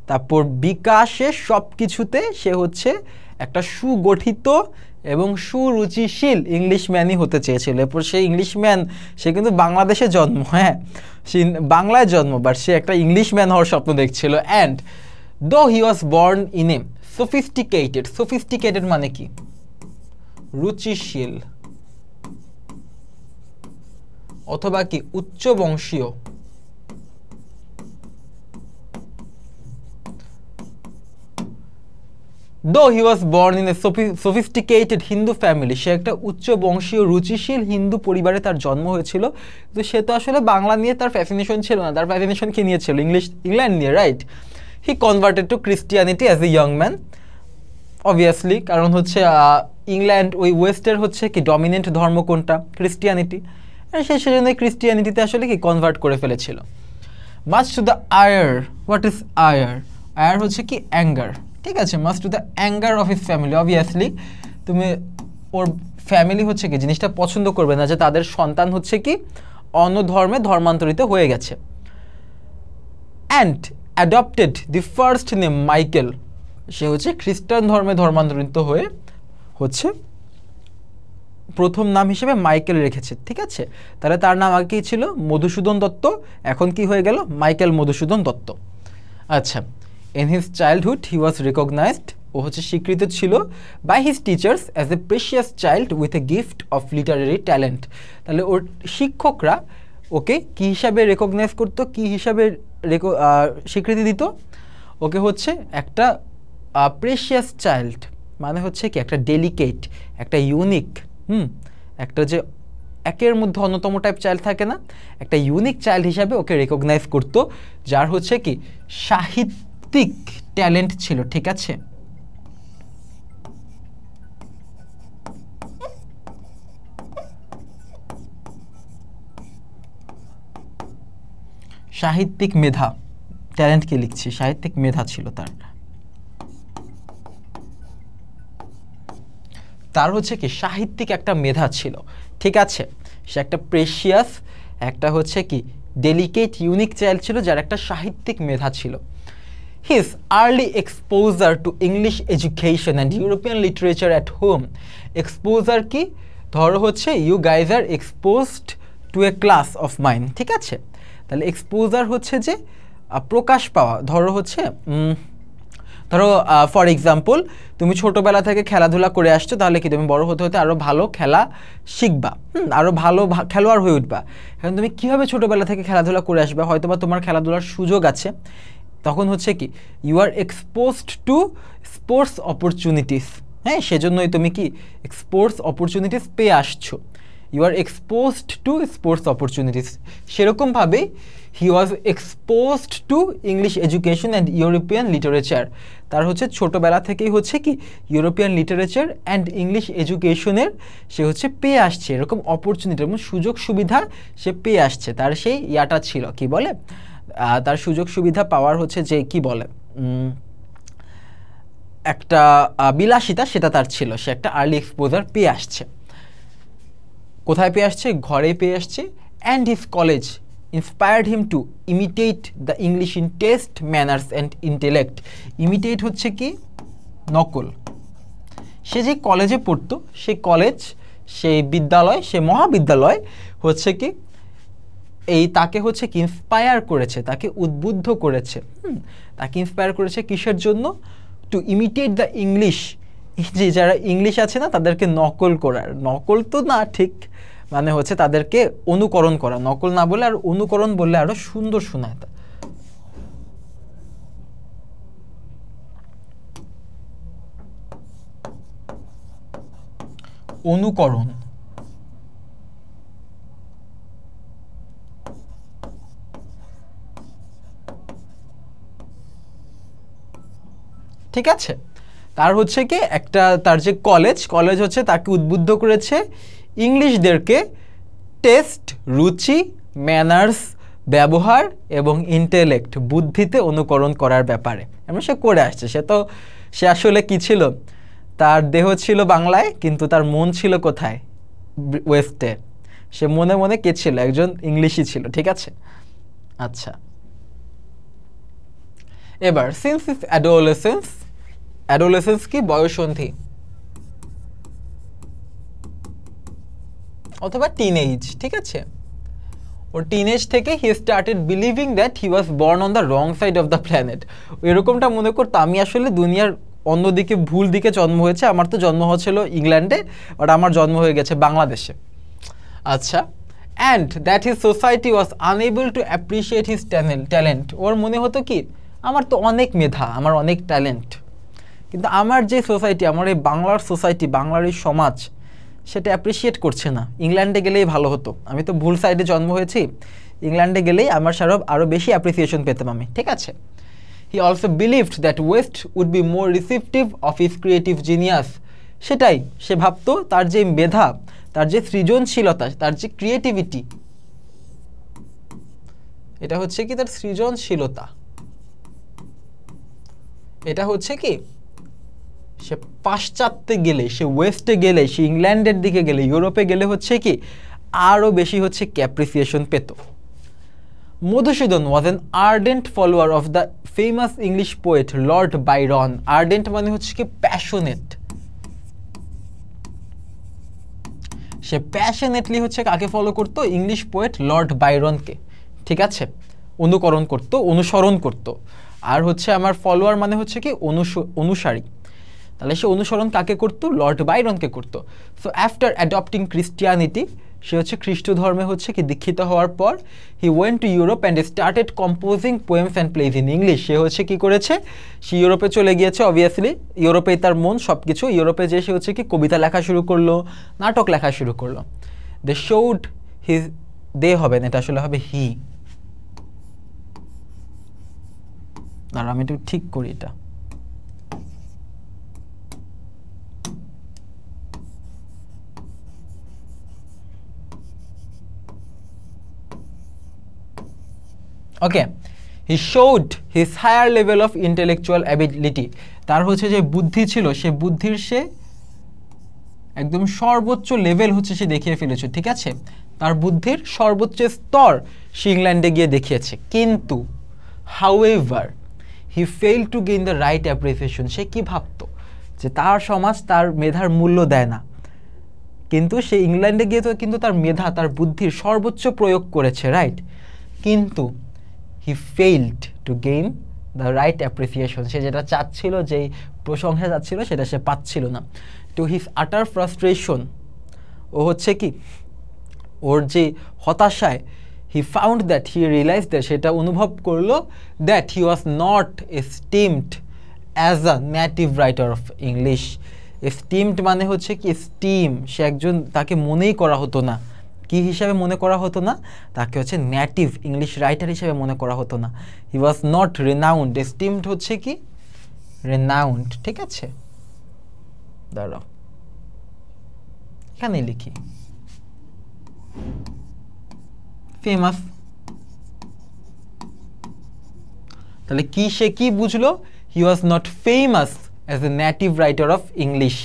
তারপর বিকাশে, সব কিছুতে সে হচ্ছে একটা সুগঠিত এবং সুরুচিশীল ইংলিশম্যানই হতে চেয়েছিল। এরপর সে ইংলিশম্যান, সে কিন্তু বাংলাদেশে জন্ম, হ্যাঁ, সে বাংলায় জন্ম, বাট সে একটা ইংলিশম্যান হওয়ার স্বপ্ন দেখছিল। অ্যান্ড দো হি was born in a sophisticated, sophisticated মানে কি? রুচিশীল, অথবা কি উচ্চ বংশীয়, Though he was born in a sophisticated Hindu family, সে একটা উচ্চ বংশীয় রুচিশীল হিন্দু পরিবারে তার জন্ম হয়েছিল, তো সে তো আসলে বাংলা নিয়ে তার ফ্যাসিনেশন ছিল না, তার ফ্যাসিনেশন কি নিয়েছিল? ইংল্যান্ড নিয়ে, right? He converted to Christianity as a young man, obviously, কারণ হচ্ছে ইংল্যান্ড, ওই ওয়েস্টের হচ্ছে কি ডমিনেন্ট ধর্ম কোনটা? ক্রিস্টিয়ানিটি। সে সেজন্য ক্রিস্টিয়ানিটিতে আসলে কি কনভার্ট করে ফেলেছিল। Much to the ire, what is ire? Ire হচ্ছে কি অ্যাঙ্গার, ঠিক আছে। Must to the anger of his family, obviously তুমি ওর ফ্যামিলি হচ্ছে কি জিনিসটা পছন্দ করবে না যে তাদের সন্তান হচ্ছে কি অন্য ধর্মে ধর্মান্তরিত হয়ে গেছে। And adopted the first name Michael, সে হচ্ছে খ্রিস্টান ধর্মে ধর্মান্তরিত হয়ে হচ্ছে প্রথম নাম হিসেবে মাইকেল রেখেছে, ঠিক আছে। তাহলে তার নাম আগে কি ছিল? মধুসূদন দত্ত, এখন কি হয়ে গেল? মাইকেল মধুসূদন দত্ত। আচ্ছা, in his childhood he was recognized, ও হচ্ছে স্বীকৃত ছিল by his teachers as a precious child with a gift of literary talent। তাহলে ওর শিক্ষকরা ওকে কি হিসাবে রেকগনাইজ করতো, কি হিসাবে স্বীকৃতি দিত? ওকে হচ্ছে একটা প্রেশিয়াস চাইল্ড, মানে হচ্ছে কি একটা ডেলিকেট, একটা ইউনিক, একটা যে একের মধ্যে অন্যতম টাইপ চাইল্ড থাকে না, একটা ইউনিক চাইল্ড হিসাবে ওকে রেকগনাইজ করতো, যার হচ্ছে কি সাহিত্যিক ট্যালেন্ট ছিল, ঠিক আছে। সাহিত্যিক মেধা, ট্যালেন্ট কি লিখছি, সাহিত্যিক মেধা ছিল তার হচ্ছে কি সাহিত্যিক একটা মেধা ছিল, ঠিক আছে। সে একটা প্রেশিয়াস, একটা হচ্ছে কি ডেলিকেট ইউনিক চাইল্ড ছিল, যার একটা সাহিত্যিক মেধা ছিল। His early exposure to English education and European literature at home, exposure কি ধরো হচ্ছে you guys are exposed to a class of mind, ঠিক আছে। তাহলে এক্সপোজার হচ্ছে যে প্রকাশ পাওয়া। ধরো হচ্ছে ফর এক্সাম্পল তুমি ছোটোবেলা থেকে খেলাধুলা করে আসছো, তাহলে কি তুমি বড় হতে হতে আরও ভালো খেলা শিখবা, আরও ভালো খেলোয়াড় হয়ে উঠবা। এখন তুমি কীভাবে ছোটোবেলা থেকে খেলাধুলা করে আসবে, হয়তো বা তোমার খেলাধুলার সুযোগ আছে, তখন হচ্ছে কি you are exposed to sports opportunities, হ্যাঁ, সেজন্যই তুমি কি স্পোর্টস অপরচুনিটিস পেয়ে আসছো, you are exposed to sports opportunities. সেরকমভাবে he was exposed to English education and European literature. তার হচ্ছে ছোটোবেলা থেকেই হচ্ছে কি ইউরোপিয়ান লিটারেচার অ্যান্ড ইংলিশ এডুকেশনের সে হচ্ছে পেয়ে আসছে, এরকম অপরচুনিটি এবং সুযোগ সুবিধা সে পেয়ে আসছে। তার সেই ইয়াটা ছিল, কি বলে, তার সুযোগ সুবিধা পাওয়ার হচ্ছে যে কি বলে একটা বিলাসিতা, সেটা তার ছিল, সে একটা আর্লি এক্সপোজার পেয়ে আসছে। কোথায় পেয়ে আসছে? ঘরে পেয়ে আসছে। And his college inspired him to imitate the English in taste, manners and intellect. Imitate হচ্ছে কি নকল। সে যে কলেজে পড়তো, সে কলেজ, সেই বিদ্যালয়, সে মহাবিদ্যালয় হচ্ছে কি তাকে হচ্ছে কি ইন্সপায়ার করেছে, তাকে উদ্বুদ্ধ করেছে, তাকে ইন্সপায়ার করেছে কিসের জন্য? টু ইমিটেট দ্য ইংলিশ, যে যারা ইংলিশ আছে না তাদেরকে নকল করার, নকল তো না ঠিক, মানে হচ্ছে তাদেরকে অনুকরণ করা, নকল না বলে আর অনুকরণ বললে আরো সুন্দর শোনায়। অনুকরণ, ঠিক আছে। তার হচ্ছে কি একটা, তার যে কলেজ হচ্ছে তাকে উদ্বুদ্ধ করেছে ইংলিশদেরকে টেস্ট, রুচি, ম্যানার্স, ব্যবহার এবং ইন্টেলেক্ট, বুদ্ধিতে অনুকরণ করার ব্যাপারে। এবং সে করে আসছে। সে আসলে কি ছিল, তার দেহ ছিল বাংলায় কিন্তু তার মন ছিল কোথায়? ওয়েস্টে। সে মনে মনে কে ছিল? একজন ইংলিশই ছিল, ঠিক আছে। আচ্ছা, এবার সিন্স ইজ অ্যাডোলেসেন্স, অ্যাডোলেসেন্স কি বয়ঃসন্ধি অথবা টিনেজ, ঠিক আছে। ওর টিনেজ থেকে he started believing that he was born on the wrong side of the planet. এরকমটা মনে করতো আমি আসলে দুনিয়ার অন্যদিকে, ভুল দিকে জন্ম হয়েছে, আমার তো জন্ম হচ্ছিল ইংল্যান্ডে, বাট আমার জন্ম হয়ে গেছে বাংলাদেশে। আচ্ছা, and that his society was unable to appreciate his talent. ওর মনে হতো কি আমার তো অনেক মেধা, আমার অনেক ট্যালেন্ট, কিন্তু আমার যে সোসাইটি, আমার এই বাংলার সোসাইটি, বাংলার এই সমাজ, সেটা অ্যাপ্রিসিয়েট করছে না। ইংল্যান্ডে গেলেই ভালো হতো, আমি তো ভুল সাইডে জন্ম হয়েছি, ইংল্যান্ডে গেলেই আমার আরও বেশি অ্যাপ্রিসিয়েশন পেতাম আমি, ঠিক আছে। He also believed that West would be more receptive of his creative genius. সেটাই সে ভাবতো, তার যে মেধা, তার যে সৃজনশীলতা, তার যে ক্রিয়েটিভিটি, এটা হচ্ছে কি তার সৃজনশীলতা, এটা হচ্ছে কি সে পাশ্চাত্যে গেলে, সে ওয়েস্টে গেলে, সে ইংল্যান্ডের দিকে গেলে, ইউরোপে গেলে হচ্ছে কি আরও বেশি হচ্ছে কি অ্যাপ্রিসিয়েশন পেত। Madhusudan was an ardent follower of the famous English poet Lord Byron. Ardent মানে হচ্ছে কি প্যাশনেট, সে প্যাশনেটলি হচ্ছে কাকে ফলো করতো? ইংলিশ পোয়েট লর্ড বাইরনকে, ঠিক আছে, অনুকরণ করতো, অনুসরণ করতো। আর হচ্ছে আমার ফলোয়ার মানে হচ্ছে কি অনুসারী, তাহলে সে অনুসরণ কাকে করতো? লর্ড বাইরনকে করতো। সো আফটার অ্যাডপ্টিং ক্রিশ্চিয়ানিটি, সে হচ্ছে খ্রিস্ট ধর্মে হচ্ছে কি দীক্ষিত হওয়ার পর, he went to Europe and started composing poems and plays in English. সে হচ্ছে কি করেছে, সে ইউরোপে চলে গিয়েছে, অবভিয়াসলি ইউরোপেই তার মন সব কিছু। ইউরোপে যে সে হচ্ছে কি কবিতা লেখা শুরু করলো, নাটক লেখা শুরু করলো। দে শোড হিজ, দে হবে না, এটা আসলে হবে হি। আর আমি একটু ঠিক করি এটা। Okay, he showed his higher level of intellectual ability. তার হচ্ছে যে বুদ্ধি ছিল, সে বুদ্ধির সে একদম সর্বোচ্চ লেভেল হচ্ছে সে দেখিয়ে ফেলেছে, ঠিক আছে। তার বুদ্ধির সর্বোচ্চ স্তর সে ইংল্যান্ডে গিয়ে দেখিয়েছে। কিন্তু however he fail to gain the right appreciation. সে কি ভাবতো যে তার সমাজ তার মেধার মূল্য দেয় না, কিন্তু সে ইংল্যান্ডে গিয়ে তো কিন্তু তার মেধা, তার বুদ্ধির সর্বোচ্চ প্রয়োগ করেছে, রাইট? কিন্তু he failed to gain the right appreciation. সে যেটা চাচ্ছিল, যেই প্রশংসা চাচ্ছিল, সেটা সে পাচ্ছিল না। টু হিজ আটার ফ্রাস্ট্রেশন, ও হচ্ছে কি ওর যে হতাশায়, he found that, he realize that, সেটা অনুভব করলো, that he was not esteemed as a native writer of English. Esteemed মানে হচ্ছে কি স্টিম, সে একজন, তাকে মনেই করা হতো না। কি হিসাবে মনে করা হতো না? তাকে হচ্ছে নেটিভ ইংলিশ রাইটার হিসেবে মনে করা হতো না। হি ওয়াজ নট রেনাউন্ড। এস্টিমড হচ্ছে কি রেনাউন্ড, ঠিক আছে? দাঁড়াও, এখানে লিখি ফেমাস। তাহলে কি, সে কি বুঝলো? He was not famous as a native writer of English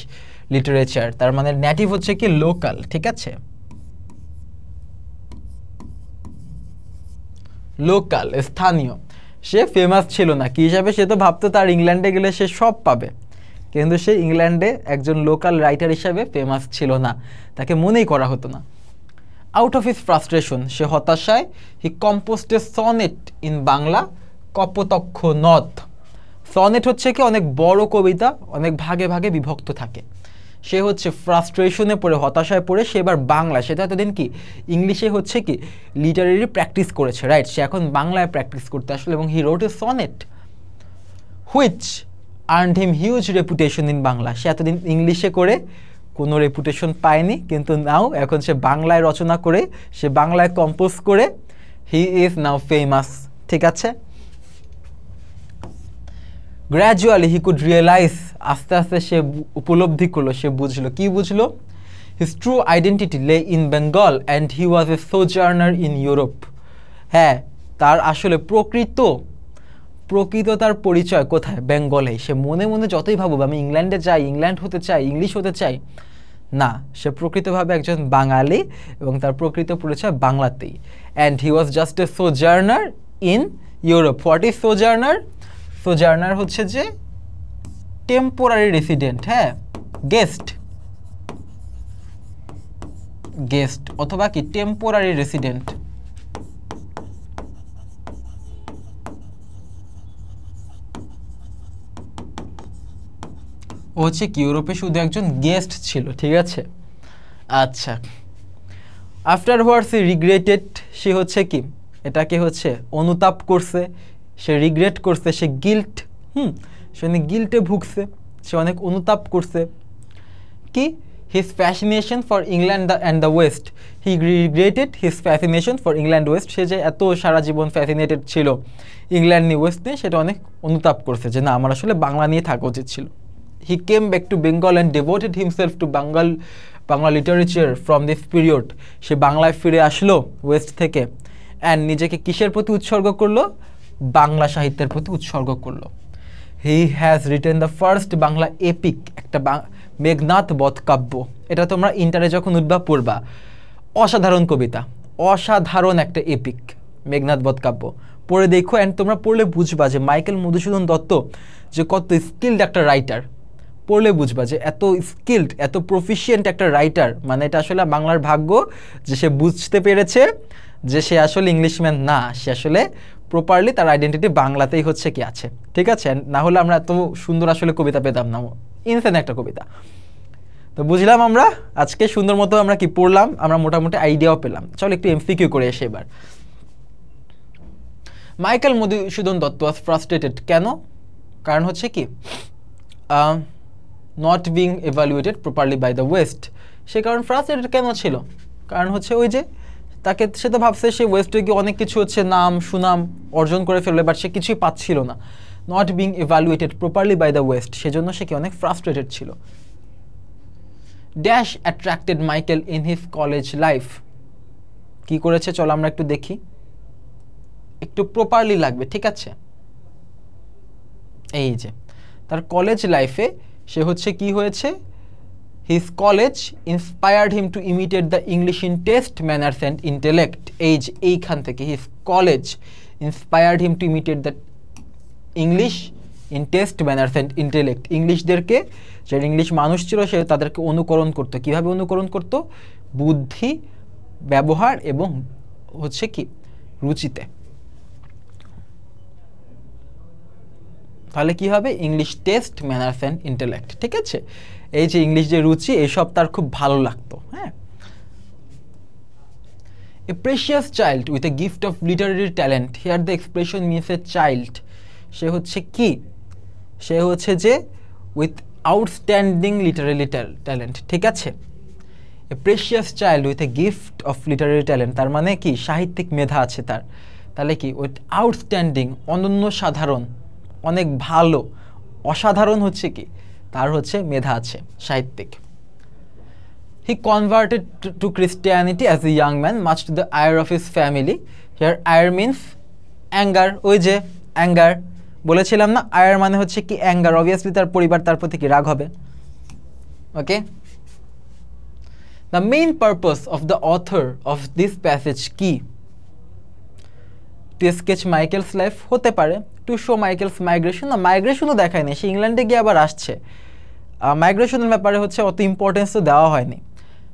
literature. তার মানে নেটিভ হচ্ছে কি লোকাল, ঠিক আছে? লোকাল, স্থানীয়। সে ফেমাস ছিল না। কি হিসাবে? সে তো ভাবতো তার ইংল্যান্ডে গেলে সে সব পাবে, কিন্তু সে ইংল্যান্ডে একজন লোকাল রাইটার হিসাবে ফেমাস ছিল না, তাকে মনেই করা হতো না। আউট অফ হিজ ফ্রাস্ট্রেশন, সে হতাশায়, he composed a sonnet in Bangla, Kapotaksha Nad. Sonnet হচ্ছে কি অনেক বড় কবিতা, অনেক ভাগে ভাগে বিভক্ত থাকে। সে হচ্ছে ফ্রাস্ট্রেশনে পড়ে, হতাশায় পড়ে সে এবার বাংলা, সেটা এতদিন কি ইংলিশে হচ্ছে কি লিটারেরি প্র্যাকটিস করেছে, রাইট? সে এখন বাংলায় প্র্যাকটিস করতে আসলে, এবং he wrote a sonnet which earned him huge reputation in Bangla. সে এতদিন ইংলিশে করে কোনো রেপুটেশন পায়নি, কিন্তু নাও এখন সে বাংলায় রচনা করে, সে বাংলায় কম্পোজ করে, হি ইজ নাও ফেমাস, ঠিক আছে? গ্র্যাজুয়ালি হি কুড রিয়েলাইজ, আস্তে আস্তে সে উপলব্ধি করলো, সে বুঝলো। কি বুঝলো? His true identity lay in Bengal and he was a sojourner in Europe. হ্যাঁ, তার আসলে প্রকৃত তার পরিচয় কোথায়? বেঙ্গলে। সে মনে মনে যতই ভাবুক আমি ইংল্যান্ডে যাই, ইংল্যান্ড হতে চাই, ইংলিশ হতে চাই, না, সে প্রকৃতভাবে একজন বাঙালি, এবং তার প্রকৃত পরিচয় বাংলাতেই। And he was just a sojourner in Europe. What is sojourner? Sojourner হচ্ছে যে টেম্পোরারি রেসিডেন্ট, হ্যাঁ, গেস্ট অথবা কি টেম্পোরারি রেসিডেন্ট। ও হচ্ছে কি ইউরোপে শুধু একজন গেস্ট ছিল, ঠিক আছে? আচ্ছা, আফটারওয়ার্ডস হি রিগ্রেটেড, সে হচ্ছে কি এটাকে হচ্ছে অনুতাপ করছে, সে রিগ্রেট করছে, সে গিল্ট, সে অনেক গিল্টে ভুগছে, সে অনেক অনুতাপ করছে। কি? His fascination for England and the west, he regretted his fascination for England west. সে যে এত সারা জীবন ফ্যাসিনেটেড ছিল ইংল্যান্ড নিয়ে, ওয়েস্ট নিয়ে, সেটা অনেক অনুতাপ করছে যে না, আমার আসলে বাংলা নিয়ে থাকা উচিত ছিল। He came back to Bengal and devoted himself to Bangla literature from this period. সে বাংলায় ফিরে আসলো ওয়েস্ট থেকে, অ্যান্ড নিজেকে কিসের প্রতি উৎসর্গ করলো? বাংলা সাহিত্যের প্রতি উৎসর্গ করলো। He has written the first Bangla epic, একটা মেঘনাদ বধ কাব্য। এটা তোমরা ইন্টারে যখন উঠবা পড়বা, অসাধারণ কবিতা, অসাধারণ একটা এপিক মেঘনাদ বধ কাব্য। পড়ে দেখো, অ্যান্ড তোমরা পড়লে বুঝবা যে মাইকেল মধুসূদন দত্ত যে কত স্কিল্ড একটা রাইটার। পড়লে বুঝবা যে এত স্কিল্ড, এত প্রফিশিয়েন্ট একটা রাইটার, মানে এটা আসলে বাংলার ভাগ্য যে সে বুঝতে পেরেছে যে সে আসলে ইংলিশম্যান না, সে আসলে প্রপারলি তার আইডেন্টিটি বাংলাতেই হচ্ছে কি আছে, ঠিক আছে? না হলে আমরা এত সুন্দর আসলে কবিতা পেতাম না, ইনসেন একটা কবিতা। তো বুঝলাম আমরা আজকে সুন্দর মতো আমরা কি পড়লাম, আমরা মোটামুটি আইডিয়াও পেলাম। চলো একটু এমসিকিউ করে এসে এবার। Michael Madhusudan Dutta was frustrated, কেন? কারণ হচ্ছে কি not being evaluated properly by the west. সে কারণ ফ্রাস্ট্রেটেড কেন ছিল? কারণ হচ্ছে ওই যে তাকে, সে তো ভাবছে সে ওয়েস্টে গিয়ে অনেক কিছু হচ্ছে নাম সুনাম অর্জন করে ফেলবে, বাট সে কিছুই পাচ্ছিল না। Not being evaluated properly by the West, সেজন্য সে কি অনেক ফ্রাস্ট্রেটেড ছিল। Dash attracted Michael in his college life, কি করেছে চলো আমরা একটু দেখি, একটু প্রপারলি লাগবে, ঠিক আছে? এই যে তার কলেজ লাইফে সে হচ্ছে কি হয়েছে, his college inspired him to imitate the English in taste, manners and intellect. এইখান থেকে his college inspired him to imitate the English in taste manners and intellect, ইংলিশদেরকে, যে ইংলিশ মানুষ ছিল সে তাদেরকে অনুকরণ করতো। কিভাবে অনুকরণ করতো? বুদ্ধি, ব্যবহার এবং হচ্ছে কি রুচিতে। তাহলে কি হবে? English test manners and intellect. ঠিক আছে, এই যে ইংলিশ যে রুচি এইসব তার খুব ভালো লাগতো। হ্যাঁ, a precious child with a gift of literary talent, here the expression means a child. সে হচ্ছে কি? সে হচ্ছে যে উইথ আউটস্ট্যান্ডিং লিটারেরি ট্যালেন্ট। ঠিক আছে, a precious child with a gift of literary talent, তার মানে কি সাহিত্যিক মেধা আছে তার। তাহলে কি উইথ আউটস্ট্যান্ডিং, অনন্য সাধারণ, অনেক ভালো, অসাধারণ হচ্ছে কি তার হচ্ছে মেধা আছে, সাহিত্যিক। He converted to Christianity as a young man much to the ire of his family. Here ire means anger, ওই যে অ্যাঙ্গার বলেছিলাম না, আয়ার মানে হচ্ছে কি অ্যাঙ্গার, অবভিয়াসলি তার পরিবার তার প্রতি কি রাগ হবে। Okay, the main purpose of the author of this passage কি? টু স্কেচ মাইকেলস লাইফ, হতে পারে। টু শো মাইকেলস মাইগ্রেশন, না মাইগ্রেশনও দেখায় না, সে ইংল্যান্ডে গিয়ে আবার আসছে, মাইগ্রেশনের ব্যাপারে হচ্ছে অত ইম্পর্টেন্স তো দেওয়া হয়নি।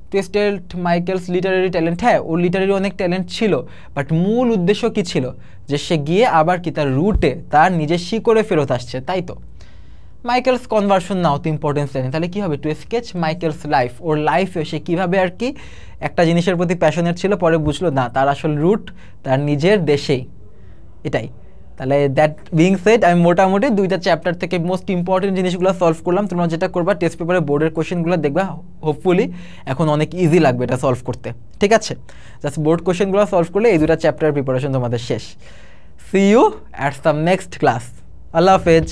Two state Michael's literary talent, হ্যাঁ ওর লিটারেরি অনেক ট্যালেন্ট ছিল, বাট মূল উদ্দেশ্য কি ছিল? যে সে গিয়ে আবার কি তার রুটে, তার নিজের শিকড়ে ফেরত আসছে, তাই তো। মাইকেলস কনভার্সন না অত ইম্পর্টেন্স দেয়নি, তাহলে কি হবে? টু স্কেচ মাইকেলস লাইফ, ওর লাইফে সে কীভাবে আর কি একটা জিনিসের প্রতি প্যাশনেট ছিল, পরে বুঝলো না তার আসল রুট তার নিজের দেশেই, এটাই। তাহলে দ্যাট বিং সেড, আমি মোটামুটি দুইটা চ্যাপ্টার থেকে মোস্ট ইম্পর্টেন্ট জিনিসগুলো সলভ করলাম। তোমরা যেটা করবা টেস্ট পেপারে বোর্ডের কোশ্চেনগুলো দেখবা, হোপফুলি এখন অনেক ইজি লাগবে এটা সলভ করতে। ঠিক আছে, জাস্ট বোর্ড কোশ্চেনগুলো সলভ করলে এই দুটা চ্যাপ্টারের প্রিপারেশন তোমাদের শেষ। See you at some next class. আল্লাহ হাফেজ।